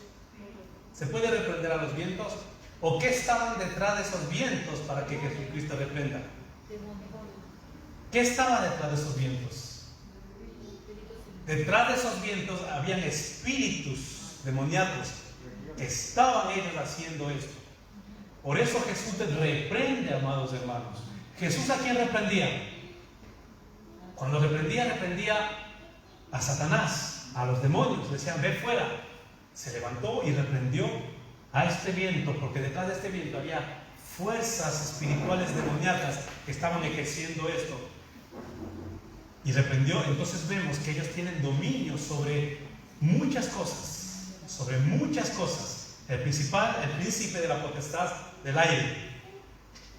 ¿Se puede reprender a los vientos? ¿O qué estaban detrás de esos vientos para que Jesucristo reprenda? ¿Qué estaba detrás de esos vientos? Detrás de esos vientos habían espíritus demoníacos que estaban ellos haciendo esto. Por eso Jesús les reprende, amados hermanos. ¿Jesús a quién reprendía? Cuando reprendía a Satanás, a los demonios. Decían, ve fuera. Se levantó y reprendió a este viento, porque detrás de este viento había fuerzas espirituales demoníacas que estaban ejerciendo esto. Y reprendió. Entonces vemos que ellos tienen dominio sobre muchas cosas. Sobre muchas cosas. El príncipe de la potestad del aire.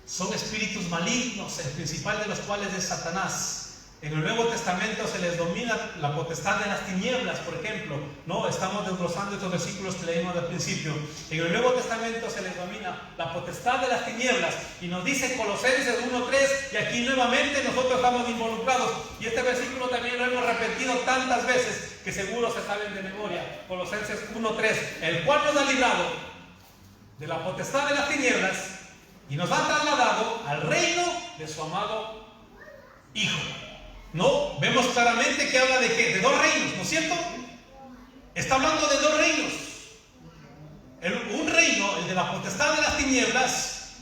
Son espíritus malignos, el principal de los cuales es Satanás. En el Nuevo Testamento se les domina la potestad de las tinieblas, por ejemplo. No, estamos desglosando estos versículos que leímos al principio. En el Nuevo Testamento se les domina la potestad de las tinieblas. Y nos dice Colosenses 1:3, y aquí nuevamente nosotros estamos involucrados. Y este versículo también lo hemos repetido tantas veces que seguro se saben de memoria. Colosenses 1:3, el cual nos ha librado de la potestad de las tinieblas y nos ha trasladado al reino de su amado Hijo. ¿No? Vemos claramente que habla de ¿qué? De dos reinos, ¿no es cierto? Está hablando de dos reinos. Un reino, el de la potestad de las tinieblas,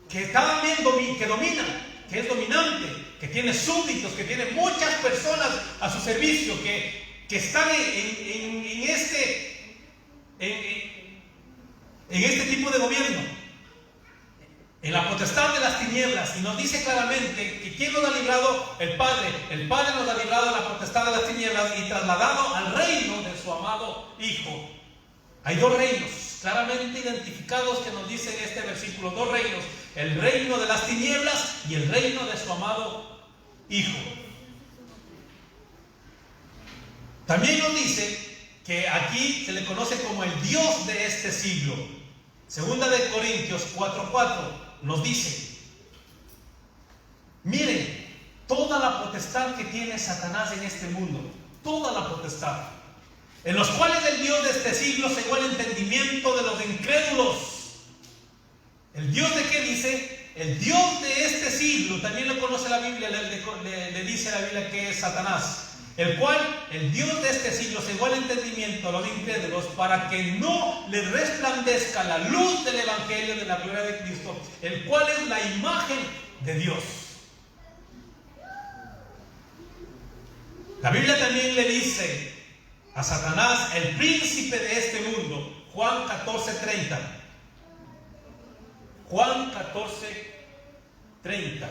que está también que domina, que es dominante, que tiene súbditos, que tiene muchas personas a su servicio, que están en este tipo de gobierno. En la potestad de las tinieblas, y nos dice claramente que ¿quién nos ha librado? El Padre. El Padre nos ha librado de la potestad de las tinieblas y trasladado al reino de su amado Hijo. Hay dos reinos claramente identificados que nos dice en este versículo, dos reinos: el reino de las tinieblas y el reino de su amado Hijo. También nos dice que aquí se le conoce como el Dios de este siglo. Segunda de Corintios 4:4 nos dice, miren, toda la potestad que tiene Satanás en este mundo, toda la potestad, en los cuales el Dios de este siglo cegó el entendimiento de los incrédulos. ¿El Dios de qué dice? El Dios de este siglo, también lo conoce la Biblia, le dice la Biblia que es Satanás. El cual, el Dios de este siglo, cegó el entendimiento a los incrédulos para que no les resplandezca la luz del Evangelio de la gloria de Cristo, el cual es la imagen de Dios. La Biblia también le dice a Satanás, el príncipe de este mundo, Juan 14:30. Juan 14:30.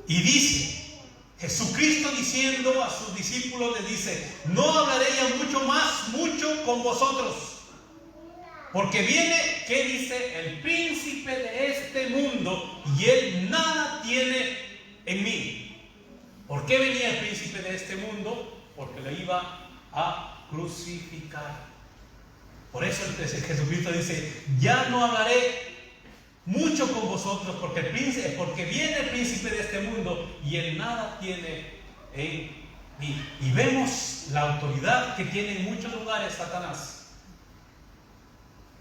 Y dice, Jesucristo diciendo a sus discípulos, les dice, no hablaré ya mucho con vosotros, porque viene, ¿qué dice? El príncipe de este mundo, y él nada tiene en mí. ¿Por qué venía el príncipe de este mundo? Porque lo iba a crucificar. Por eso Jesucristo dice, ya no hablaré mucho con vosotros, porque viene el príncipe de este mundo y él nada tiene en mí. Y vemos la autoridad que tiene en muchos lugares Satanás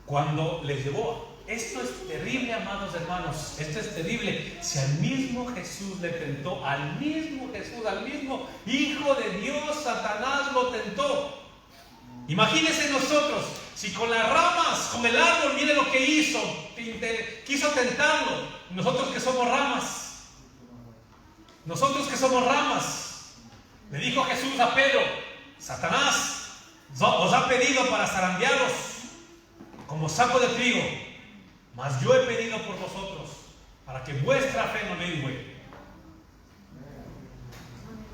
cuando les llevó. Esto es terrible, amados hermanos, esto es terrible. Si al mismo Jesús le tentó, al mismo Jesús, al mismo Hijo de Dios, Satanás lo tentó. Imagínense nosotros, si con las ramas, con el árbol, mire lo que hizo, quiso tentarlo. Nosotros que somos ramas, le dijo Jesús a Pedro, Satanás os ha pedido para zarandearos como saco de trigo, mas yo he pedido por vosotros, para que vuestra fe no mengue.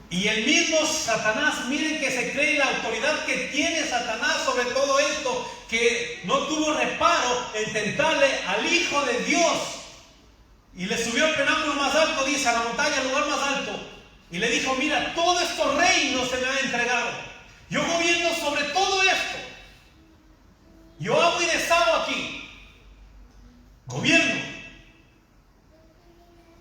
Y el mismo Satanás, miren que se cree la autoridad que tiene Satanás sobre todo esto, que no tuvo reparo en tentarle al Hijo de Dios. Y le subió al penáculo más alto, dice, a la montaña, al lugar más alto. Y le dijo, mira, todos estos reinos se me han entregado. Yo gobierno sobre todo esto. Yo hago y deshago aquí. Gobierno.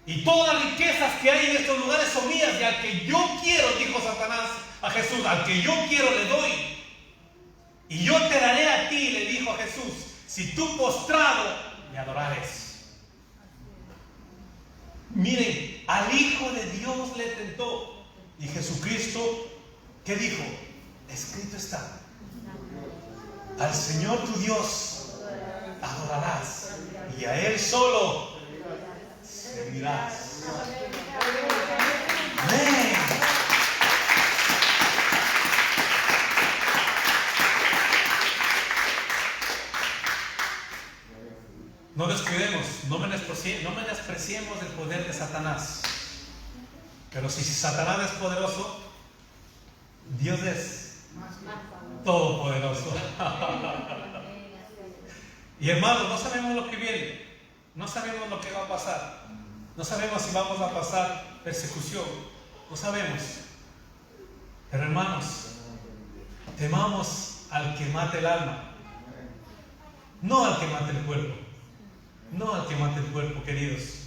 Y todas las riquezas que hay en estos lugares son mías, y al que yo quiero, dijo Satanás a Jesús, al que yo quiero le doy. Y yo te daré a ti, le dijo Jesús, si tú postrado me adorares. Miren, al Hijo de Dios le tentó. Y Jesucristo, ¿qué dijo? Escrito está: al Señor tu Dios adorarás y a Él solo servirás. Amén. No descuidemos, no menospreciemos el poder de Satanás. Pero si Satanás es poderoso, Dios es todopoderoso. Y hermanos, no sabemos lo que viene, no sabemos lo que va a pasar, no sabemos si vamos a pasar persecución, no sabemos. Pero hermanos, temamos al que mate el alma, no al que mate el cuerpo, no al que mate el cuerpo, queridos.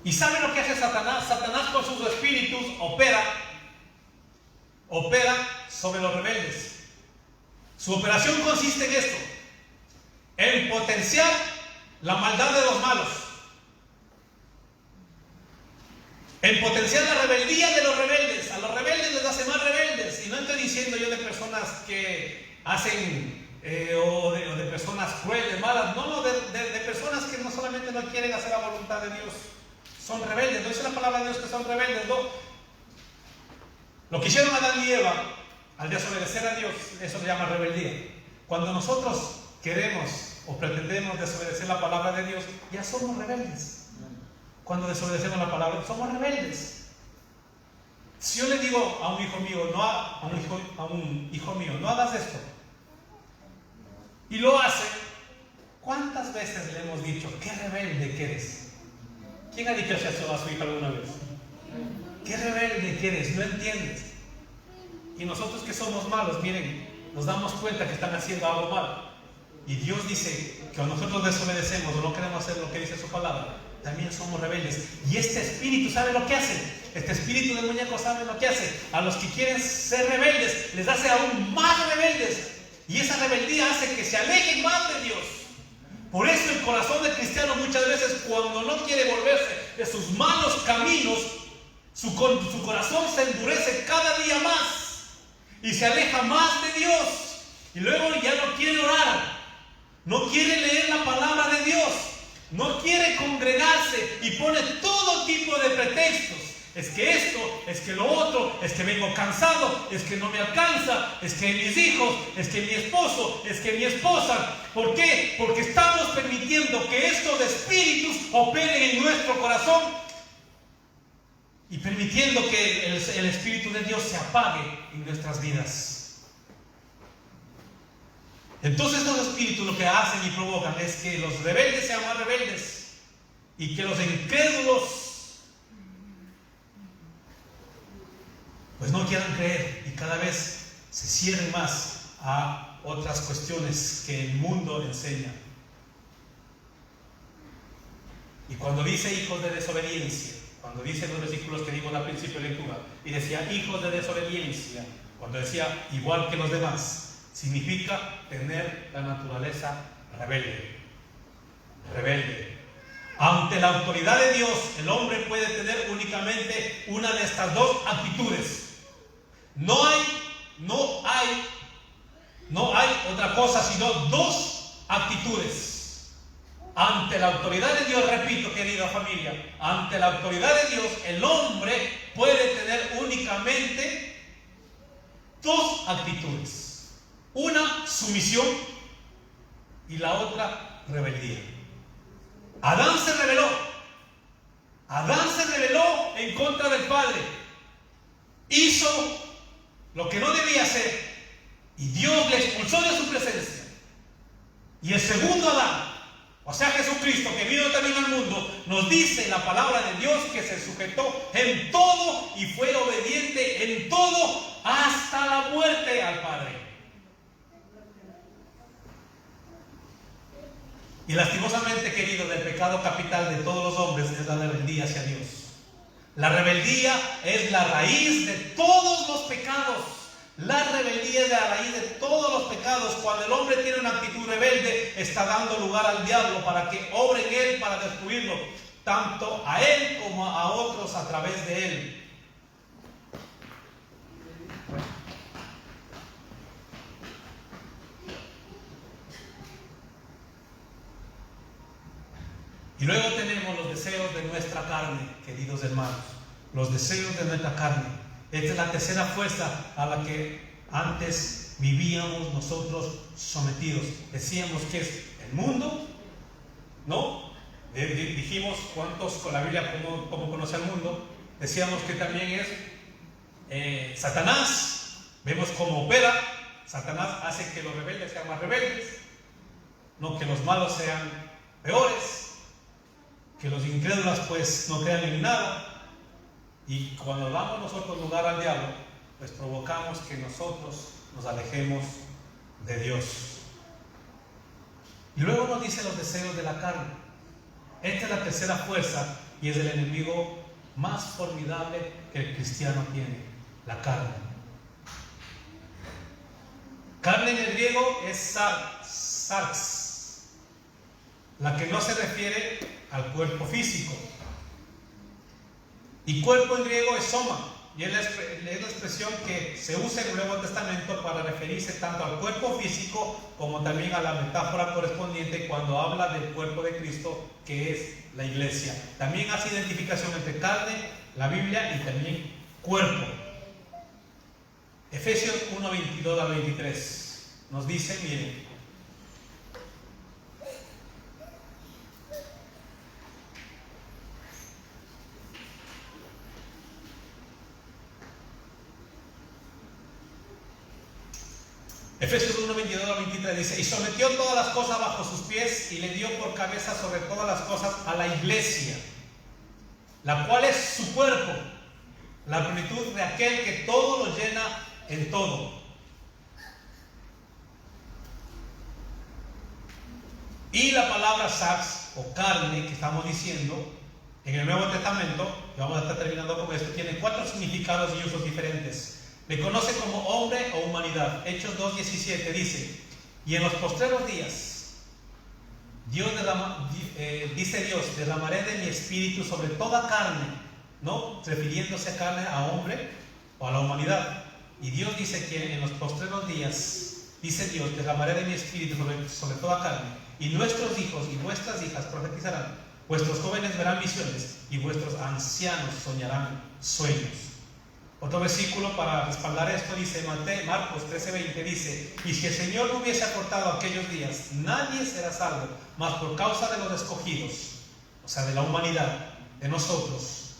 ¿Y saben lo que hace Satanás? Satanás con sus espíritus opera sobre los rebeldes. Su operación consiste en esto: en potenciar la maldad de los malos, en potenciar la rebeldía de los rebeldes. A los rebeldes les hace más rebeldes. Y no estoy diciendo yo de personas que hacen o de personas crueles, malas. No, de personas que no solamente no quieren hacer la voluntad de Dios, son rebeldes. No dice la palabra de Dios que son rebeldes, no. Lo que hicieron Adán y Eva al desobedecer a Dios, eso se llama rebeldía. Cuando nosotros queremos o pretendemos desobedecer la palabra de Dios, ya somos rebeldes. Cuando desobedecemos la palabra, somos rebeldes. Si yo le digo a un hijo mío, no hagas esto, y lo hace, ¿cuántas veces le hemos dicho, qué rebelde que eres? ¿Quién ha dicho eso a su hijo alguna vez? Qué rebelde que eres, no entiendes. Y nosotros que somos malos, miren, nos damos cuenta que están haciendo algo malo. Y Dios dice que cuando nosotros desobedecemos o no queremos hacer lo que dice su palabra, también somos rebeldes. Y este espíritu, ¿sabe lo que hace? Este espíritu del muñeco, ¿sabe lo que hace? A los que quieren ser rebeldes, les hace aún más rebeldes. Y esa rebeldía hace que se alejen más de Dios. Por eso el corazón del cristiano muchas veces, cuando no quiere volverse de sus malos caminos, su corazón se endurece cada día más y se aleja más de Dios. Y luego ya no quiere orar, no quiere leer la palabra de Dios, no quiere congregarse y pone todo tipo de pretextos. Es que esto, es que lo otro, es que vengo cansado, es que no me alcanza, es que mis hijos, es que mi esposo, es que mi esposa. ¿Por qué? Porque estamos permitiendo que estos espíritus operen en nuestro corazón y permitiendo que el Espíritu de Dios se apague en nuestras vidas. Entonces estos espíritus lo que hacen y provocan es que los rebeldes sean más rebeldes y que los incrédulos pues no quieran creer y cada vez se cierren más a otras cuestiones que el mundo enseña. Y cuando dice hijos de desobediencia, cuando dice los versículos que dimos al principio de lectura, y decía hijos de desobediencia, cuando decía igual que los demás, significa tener la naturaleza rebelde. Rebelde. Ante la autoridad de Dios, el hombre puede tener únicamente una de estas dos actitudes. No hay otra cosa sino dos actitudes. Ante la autoridad de Dios, repito, querida familia, ante la autoridad de Dios, el hombre puede tener únicamente dos actitudes. Una, sumisión, y la otra, rebeldía. Adán se rebeló en contra del Padre. Hizo lo que no debía hacer y Dios le expulsó de su presencia. Y el segundo Adán, o sea Jesucristo, que vino también al mundo, nos dice la palabra de Dios que se sujetó en todo y fue obediente en todo hasta la muerte al Padre. Y lastimosamente, queridos, el pecado capital de todos los hombres es la rebeldía hacia Dios. La rebeldía es la raíz de todos los pecados. La rebeldía es la raíz de todos los pecados. Cuando el hombre tiene una actitud rebelde, está dando lugar al diablo para que obre en él para destruirlo, tanto a él como a otros a través de él. Y luego tenemos los deseos de nuestra carne, queridos hermanos. Los deseos de nuestra carne. Esta es la tercera fuerza a la que antes vivíamos nosotros sometidos. Decíamos que es el mundo, ¿no? Dijimos cuántos con la Biblia, cómo conoce al mundo. Decíamos que también es Satanás. Vemos cómo opera. Satanás hace que los rebeldes sean más rebeldes, no que los malos sean peores, que los incrédulos pues no crean en nada. Y cuando damos nosotros lugar al diablo, pues provocamos que nosotros nos alejemos de Dios. Y luego nos dice los deseos de la carne. Esta es la tercera fuerza y es el enemigo más formidable que el cristiano tiene, la carne. Carne en el griego es sarx, la que no se refiere al cuerpo físico. Y cuerpo en griego es soma, y es la expresión que se usa en el Nuevo Testamento para referirse tanto al cuerpo físico como también a la metáfora correspondiente cuando habla del cuerpo de Cristo, que es la iglesia. También hace identificación entre carne, la Biblia, y también cuerpo. Efesios 1, 22 al 23 nos dice, miren, Efesios 1, 22 al 23 dice: y sometió todas las cosas bajo sus pies y le dio por cabeza sobre todas las cosas a la iglesia, la cual es su cuerpo, la plenitud de aquel que todo lo llena en todo. Y la palabra sarx o carne que estamos diciendo en el Nuevo Testamento, y vamos a estar terminando con esto, tiene 4 significados y usos diferentes. Le conoce como hombre o humanidad. Hechos 2:17 dice: y en los postreros días dice Dios, derramaré de mi espíritu sobre toda carne, ¿no? Refiriéndose a carne, a hombre o a la humanidad. Y Dios dice que en los postreros días, dice Dios, derramaré de mi espíritu sobre toda carne, y nuestros hijos y vuestras hijas profetizarán, vuestros jóvenes verán visiones y vuestros ancianos soñarán sueños. Otro versículo para respaldar esto dice Marcos 13:20, dice: y si el Señor no hubiese acortado aquellos días, nadie será salvo, mas por causa de los escogidos, o sea, de la humanidad, de nosotros,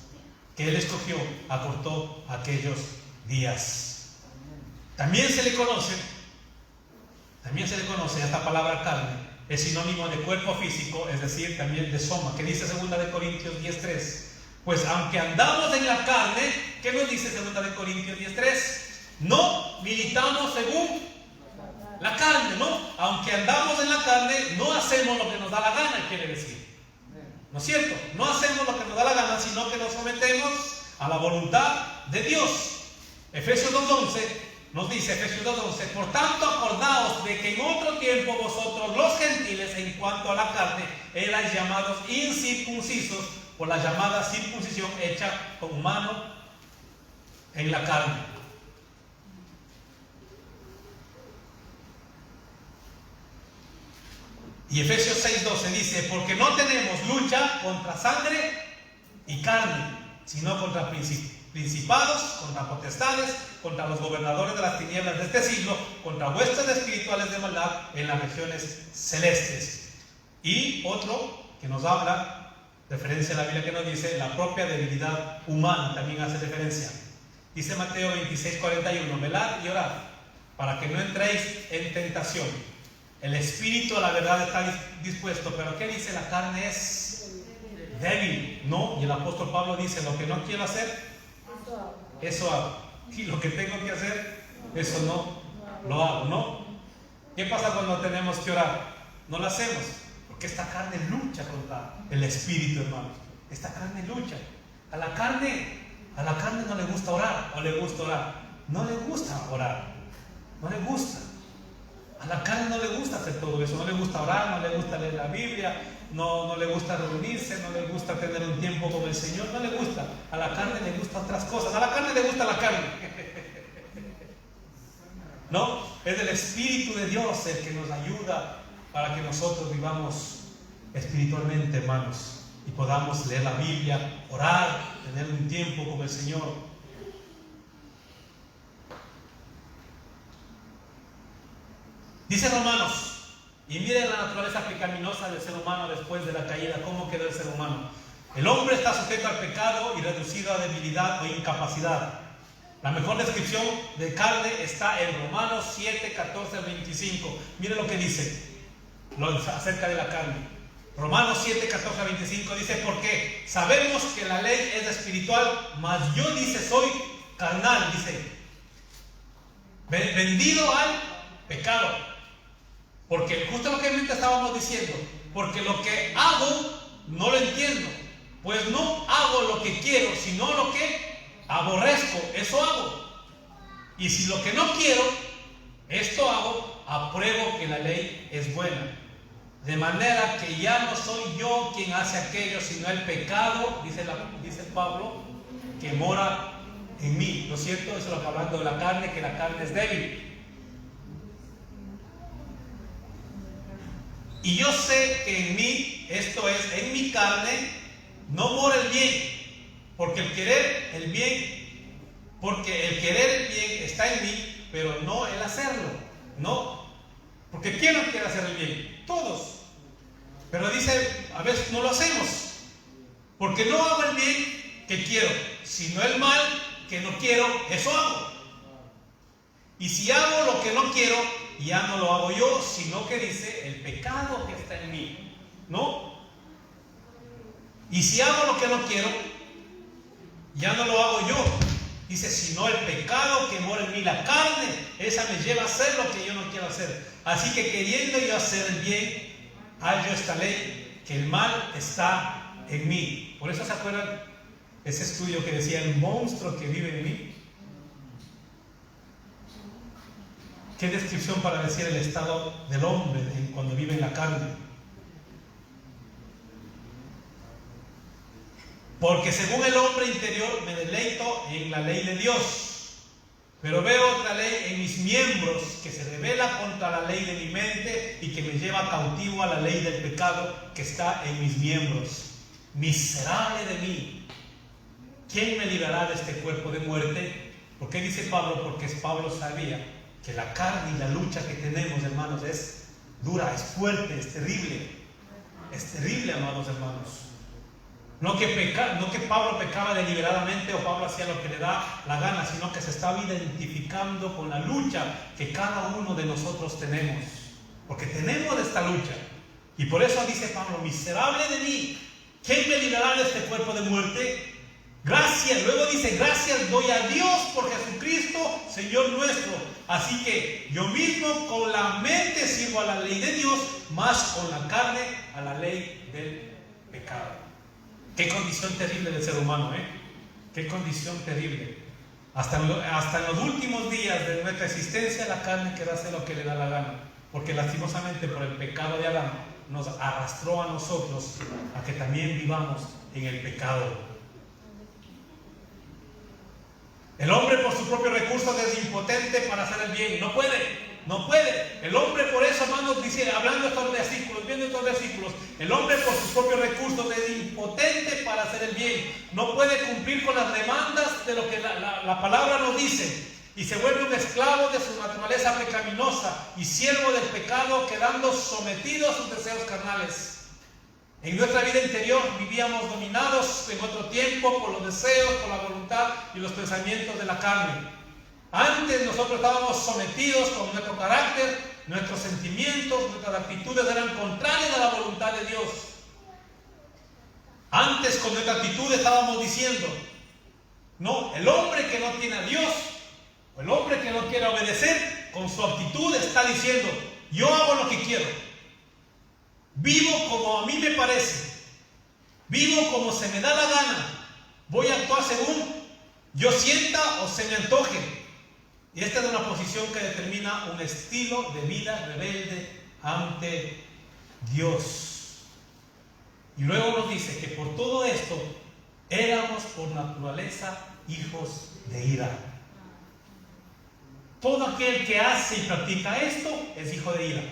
que Él escogió, acortó aquellos días. También se le conoce a esta palabra carne, es sinónimo de cuerpo físico, es decir, también de soma, que dice 2 Corintios 10:3. Pues aunque andamos en la carne, ¿qué nos dice 2 Corintios 10:3? No militamos según la carne, ¿no? Aunque andamos en la carne, no hacemos lo que nos da la gana, quiere decir. ¿No es cierto? No hacemos lo que nos da la gana, sino que nos sometemos a la voluntad de Dios. Efesios 2:11 nos dice, Efesios 2:11, por tanto acordaos de que en otro tiempo vosotros los gentiles, en cuanto a la carne, erais llamados incircuncisos por la llamada circuncisión hecha con mano en la carne. Y Efesios 6:12 dice: porque no tenemos lucha contra sangre y carne, sino contra principados, contra potestades, contra los gobernadores de las tinieblas de este siglo, contra huestes espirituales de maldad en las regiones celestes. Y otro que nos habla, referencia a la Biblia, que nos dice la propia debilidad humana, también hace referencia. Dice Mateo 26:41: velad y orad para que no entréis en tentación. El espíritu a la verdad está dispuesto, pero ¿qué dice? La carne es débil, ¿no? Y el apóstol Pablo dice: lo que no quiero hacer, eso hago, y lo que tengo que hacer, eso no lo hago, ¿no? ¿Qué pasa cuando tenemos que orar? No lo hacemos, porque esta carne lucha contra el espíritu, hermanos. Esta carne lucha. A la carne no le gusta orar, o le gusta orar. No le gusta orar, no le gusta. A la carne no le gusta hacer todo eso, no le gusta orar, no le gusta leer la Biblia, no le gusta reunirse, no le gusta tener un tiempo con el Señor, no le gusta. A la carne le gustan otras cosas, a la carne le gusta la carne. No, es el Espíritu de Dios el que nos ayuda para que nosotros vivamos espiritualmente, hermanos, y podamos leer la Biblia, orar, tener un tiempo con el Señor. Dice Romanos, y miren la naturaleza pecaminosa del ser humano después de la caída, cómo quedó el ser humano. El hombre está sujeto al pecado y reducido a debilidad o incapacidad. La mejor descripción de carne está en Romanos 7, 14 al 25. Miren lo que dice acerca de la carne. Romanos 7, 14 al 25 dice: porque sabemos que la ley es espiritual, mas yo, dice, soy carnal, dice, vendido al pecado. Porque justo lo que estábamos diciendo, porque lo que hago no lo entiendo, pues no hago lo que quiero, sino lo que aborrezco, eso hago. Y si lo que no quiero, esto hago, apruebo que la ley es buena. De manera que ya no soy yo quien hace aquello, sino el pecado, dice Pablo, que mora en mí. ¿No es cierto? Eso es lo que hablando de la carne, que la carne es débil. Y yo sé que en mí, esto es, en mi carne, no mora el bien. Porque el querer el bien está en mí, pero no el hacerlo. No. Porque ¿quién no quiere hacer el bien? Todos. Pero dice, a veces no lo hacemos. Porque no hago el bien que quiero, sino el mal que no quiero, eso hago. Y si hago lo que no quiero, ya no lo hago yo, sino que dice el pecado que está en mí. ¿No? Y si hago lo que no quiero, ya no lo hago yo. Dice, sino el pecado que mora en mí, la carne, esa me lleva a hacer lo que yo no quiero hacer. Así que queriendo yo hacer el bien, hallo esta ley, que el mal está en mí. Por eso se acuerdan ese estudio que decía el monstruo que vive en mí. ¿Qué descripción para decir el estado del hombre cuando vive en la carne? Porque según el hombre interior me deleito en la ley de Dios, pero veo otra ley en mis miembros que se rebela contra la ley de mi mente y que me lleva cautivo a la ley del pecado que está en mis miembros. Miserable de mí, ¿quién me librará de este cuerpo de muerte? ¿Por qué dice Pablo? Porque Pablo sabía que la carne y la lucha que tenemos, hermanos, es dura, es fuerte, es terrible. Es terrible, amados hermanos. No que Pablo pecaba deliberadamente o Pablo hacía lo que le da la gana, sino que se estaba identificando con la lucha que cada uno de nosotros tenemos. Porque tenemos esta lucha. Y por eso dice Pablo, miserable de mí, ¿quién me librará de este cuerpo de muerte? Gracias, luego dice, gracias doy a Dios por Jesucristo, Señor nuestro. Así que yo mismo con la mente sirvo a la ley de Dios, más con la carne a la ley del pecado. Qué condición terrible del ser humano, ¿eh? Qué condición terrible. Hasta en los últimos días de nuestra existencia, la carne quiere hacer lo que le da la gana. Porque lastimosamente por el pecado de Adán nos arrastró a nosotros a que también vivamos en el pecado. El hombre por sus propios recursos es impotente para hacer el bien. No puede. El hombre por eso, hermanos, dice, hablando estos versículos, viendo estos versículos, el hombre por sus propios recursos es impotente para hacer el bien. No puede cumplir con las demandas de lo que la palabra nos dice. Y se vuelve un esclavo de su naturaleza pecaminosa y siervo del pecado, quedando sometido a sus deseos carnales. En nuestra vida interior vivíamos dominados en otro tiempo por los deseos, por la voluntad y los pensamientos de la carne. Antes nosotros estábamos sometidos con nuestro carácter, nuestros sentimientos, nuestras actitudes eran contrarias a la voluntad de Dios. Antes con nuestra actitud estábamos diciendo, no, el hombre que no tiene a Dios, o el hombre que no quiere obedecer, con su actitud está diciendo, yo hago lo que quiero. Vivo como a mí me parece. Vivo como se me da la gana. Voy a actuar según yo sienta o se me antoje. Y esta es una posición que determina un estilo de vida rebelde ante Dios. Y luego nos dice que por todo esto éramos por naturaleza hijos de ira. Todo aquel que hace y practica esto es hijo de ira.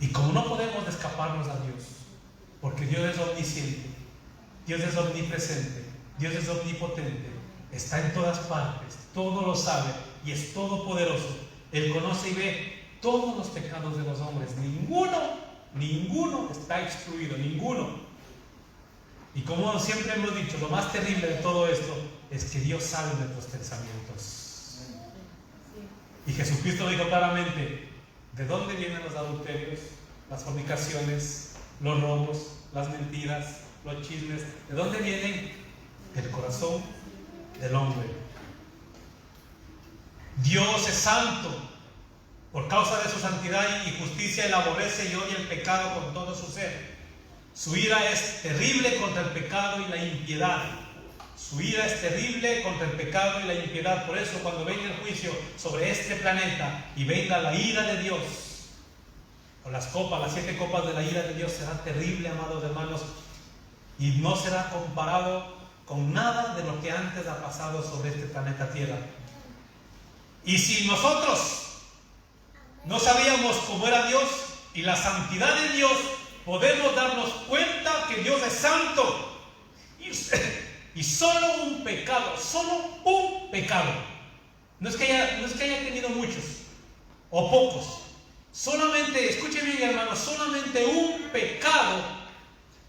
Y como no podemos escaparnos a Dios, porque Dios es omnisciente, Dios es omnipresente, Dios es omnipotente, está en todas partes, todo lo sabe y es todopoderoso. Él conoce y ve todos los pecados de los hombres. Ninguno está excluido, ninguno. Y como siempre hemos dicho, lo más terrible de todo esto es que Dios sabe nuestros pensamientos. Y Jesucristo dijo claramente: ¿de dónde vienen los adulterios, las fornicaciones, los robos, las mentiras, los chismes? ¿De dónde vienen? Del corazón del hombre. Dios es santo. Por causa de su santidad y justicia, Él aborrece y odia el pecado con todo su ser. Su ira es terrible contra el pecado y la impiedad. Su ira es terrible contra el pecado y la impiedad. Por eso, cuando venga el juicio sobre este planeta y venga la ira de Dios, o las 7 copas de la ira de Dios, será terrible, amados hermanos, y no será comparado con nada de lo que antes ha pasado sobre este planeta Tierra. Y si nosotros no sabíamos cómo era Dios y la santidad de Dios, podemos darnos cuenta que Dios es santo. Y solo un pecado, no es que haya tenido muchos o pocos, solamente, escuchen bien hermanos, solamente un pecado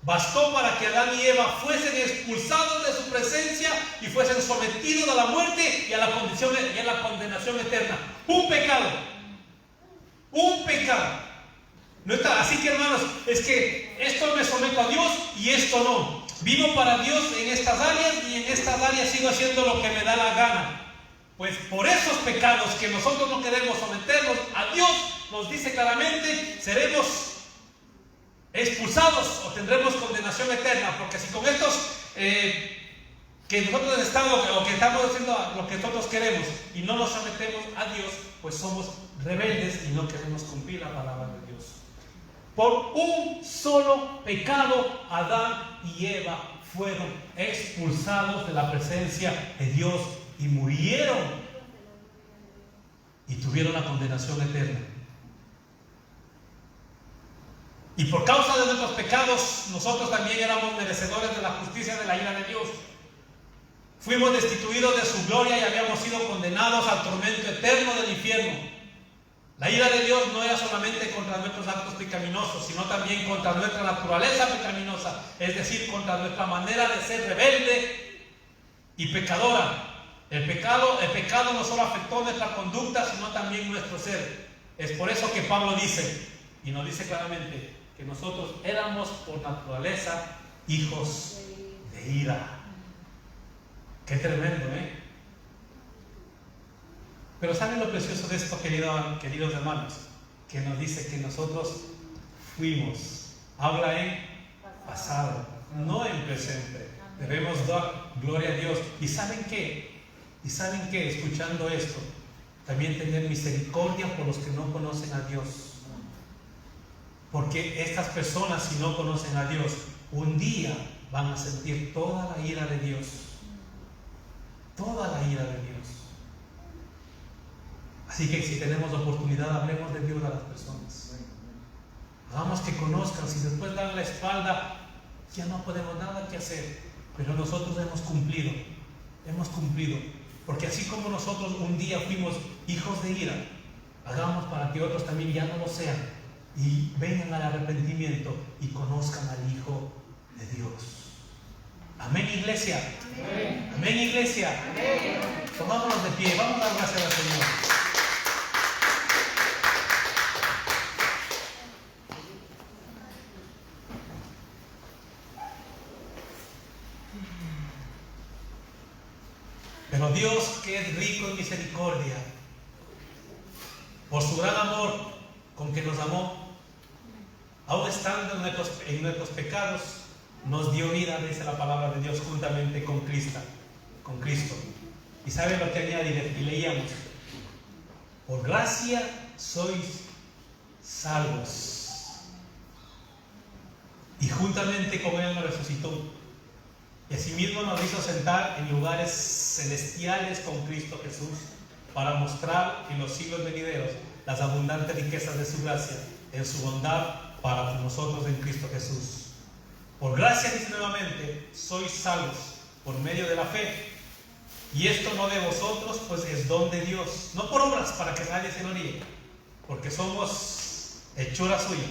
bastó para que Adán y Eva fuesen expulsados de su presencia y fuesen sometidos a la muerte y a la condenación eterna. Un pecado. No está. Así que hermanos, es que esto me someto a Dios y esto no. Vivo para Dios en estas áreas y en estas áreas sigo haciendo lo que me da la gana. Pues por esos pecados que nosotros no queremos someternos a Dios, nos dice claramente, seremos expulsados o tendremos condenación eterna. Porque si con estos que nosotros estamos haciendo lo que nosotros queremos y no nos sometemos a Dios, pues somos rebeldes y no queremos cumplir la palabra de Dios. Por un solo pecado, Adán y Eva fueron expulsados de la presencia de Dios y murieron y tuvieron la condenación eterna. Y por causa de nuestros pecados, nosotros también éramos merecedores de la justicia de la ira de Dios. Fuimos destituidos de su gloria y habíamos sido condenados al tormento eterno del infierno. La ira de Dios no era solamente contra nuestros actos pecaminosos, sino también contra nuestra naturaleza pecaminosa, es decir, contra nuestra manera de ser rebelde y pecadora. El pecado no solo afectó nuestra conducta, sino también nuestro ser. Es por eso que Pablo dice, y nos dice claramente, que nosotros éramos por naturaleza hijos de ira. Qué tremendo, ¿eh? Pero ¿saben lo precioso de esto, queridos hermanos? Que nos dice que nosotros fuimos. Habla en pasado, no en presente. Debemos dar gloria a Dios. ¿Y saben qué? Escuchando esto, también tener misericordia por los que no conocen a Dios. Porque estas personas, si no conocen a Dios, un día van a sentir toda la ira de Dios. Toda la ira de Dios. Así que si tenemos oportunidad, hablemos de Dios a las personas. Hagamos que conozcan. Si después dan la espalda, ya no podemos nada que hacer. Pero nosotros hemos cumplido. Porque así como nosotros un día fuimos hijos de ira, hagamos para que otros también ya no lo sean. Y vengan al arrepentimiento y conozcan al Hijo de Dios. Amén, iglesia. Amén, iglesia. Amén. Tomámonos de pie. Vamos a dar gracias al Señor. Pero Dios, que es rico en misericordia, por su gran amor con que nos amó, aún estando en nuestros pecados, nos dio vida, dice la palabra de Dios, juntamente con Cristo. Y saben lo que añade, y leíamos: por gracia sois salvos. Y juntamente con Él nos resucitó. Y asimismo nos hizo sentar en lugares celestiales con Cristo Jesús, para mostrar en los siglos venideros las abundantes riquezas de su gracia, en su bondad para con nosotros en Cristo Jesús. Por gracia, dice nuevamente, sois salvos por medio de la fe. Y esto no de vosotros, pues es don de Dios, no por obras para que nadie se gloríe, porque somos hechura suya,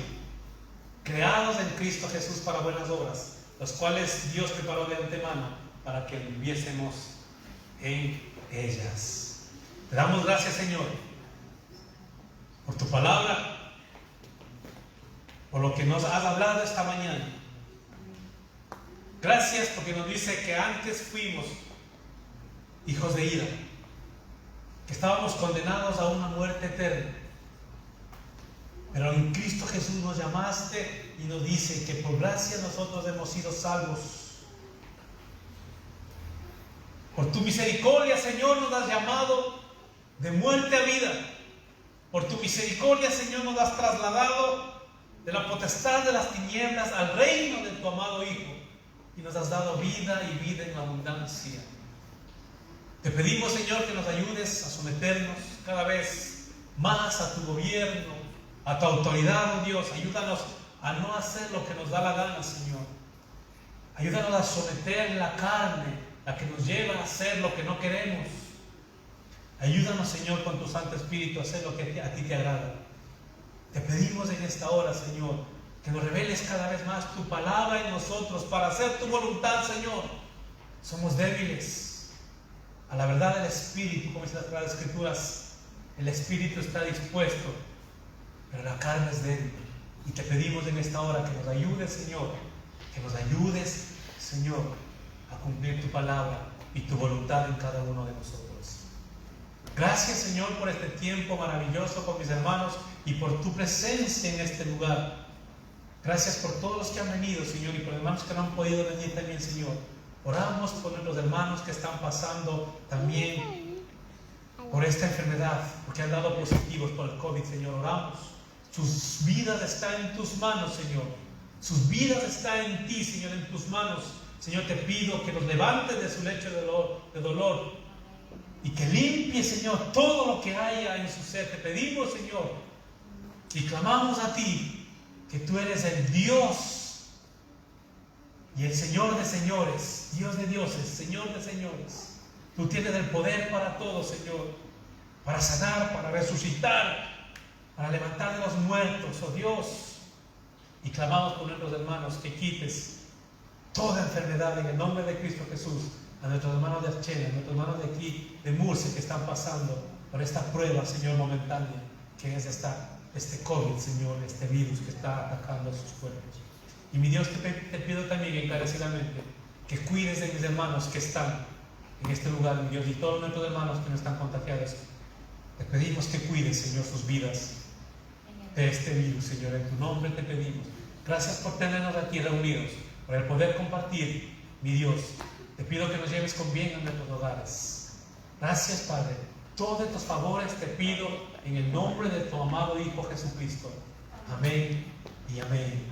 creados en Cristo Jesús para buenas obras, las cuales Dios preparó de antemano para que viviésemos en ellas. Te damos gracias, Señor, por tu palabra, por lo que nos has hablado esta mañana. Gracias porque nos dice que antes fuimos hijos de ira, que estábamos condenados a una muerte eterna, pero en Cristo Jesús nos llamaste y nos dice que por gracia nosotros hemos sido salvos. Por tu misericordia, Señor, nos has llamado de muerte a vida. Por tu misericordia, Señor, nos has trasladado de la potestad de las tinieblas al reino de tu amado Hijo, y nos has dado vida y vida en abundancia. Te pedimos, Señor, que nos ayudes a someternos cada vez más a tu gobierno, a tu autoridad, oh Dios. Ayúdanos a no hacer lo que nos da la gana, Señor. Ayúdanos a someter la carne, la que nos lleva a hacer lo que no queremos. Ayúdanos, Señor, con tu Santo Espíritu a hacer lo que a ti te agrada. Te pedimos en esta hora, Señor, que nos reveles cada vez más tu palabra en nosotros para hacer tu voluntad, Señor. Somos débiles. A la verdad del Espíritu, como dice las Sagradas Escrituras, el Espíritu está dispuesto, pero la carne es débil. Y te pedimos en esta hora que nos ayudes, Señor, que nos ayudes, Señor, a cumplir tu palabra y tu voluntad en cada uno de nosotros. Gracias, Señor, por este tiempo maravilloso con mis hermanos y por tu presencia en este lugar. Gracias por todos los que han venido, Señor, y por los hermanos que no han podido venir también, Señor. Oramos por nuestros hermanos que están pasando también por esta enfermedad, porque han dado positivos por el COVID, Señor. Oramos. Sus vidas están en tus manos, Señor. Sus vidas están en ti, Señor, en tus manos. Señor, te pido que los levantes de su lecho de dolor y que limpie, Señor, todo lo que haya en su ser. Te pedimos, Señor, y clamamos a ti, que tú eres el Dios y el Señor de señores, Dios de dioses, Señor de señores. Tú tienes el poder para todo, Señor, para sanar, para resucitar, para levantar de los muertos, oh Dios. Y clamamos por nuestros hermanos que quites toda enfermedad en el nombre de Cristo Jesús. A nuestros hermanos de Archena, a nuestros hermanos de aquí, de Murcia, que están pasando por esta prueba, Señor, momentánea, que es este COVID, Señor, este virus que está atacando sus cuerpos. Y mi Dios, te pido también encarecidamente que cuides de mis hermanos que están en este lugar, mi Dios, y todos nuestros hermanos que no están contagiados. Te pedimos que cuides, Señor, sus vidas de este virus, Señor, en tu nombre te pedimos. Gracias por tenernos aquí reunidos, por el poder compartir, mi Dios. Te pido que nos lleves con bien a nuestros hogares. Gracias, Padre. Todos estos favores te pido en el nombre de tu amado Hijo Jesucristo. Amén y amén.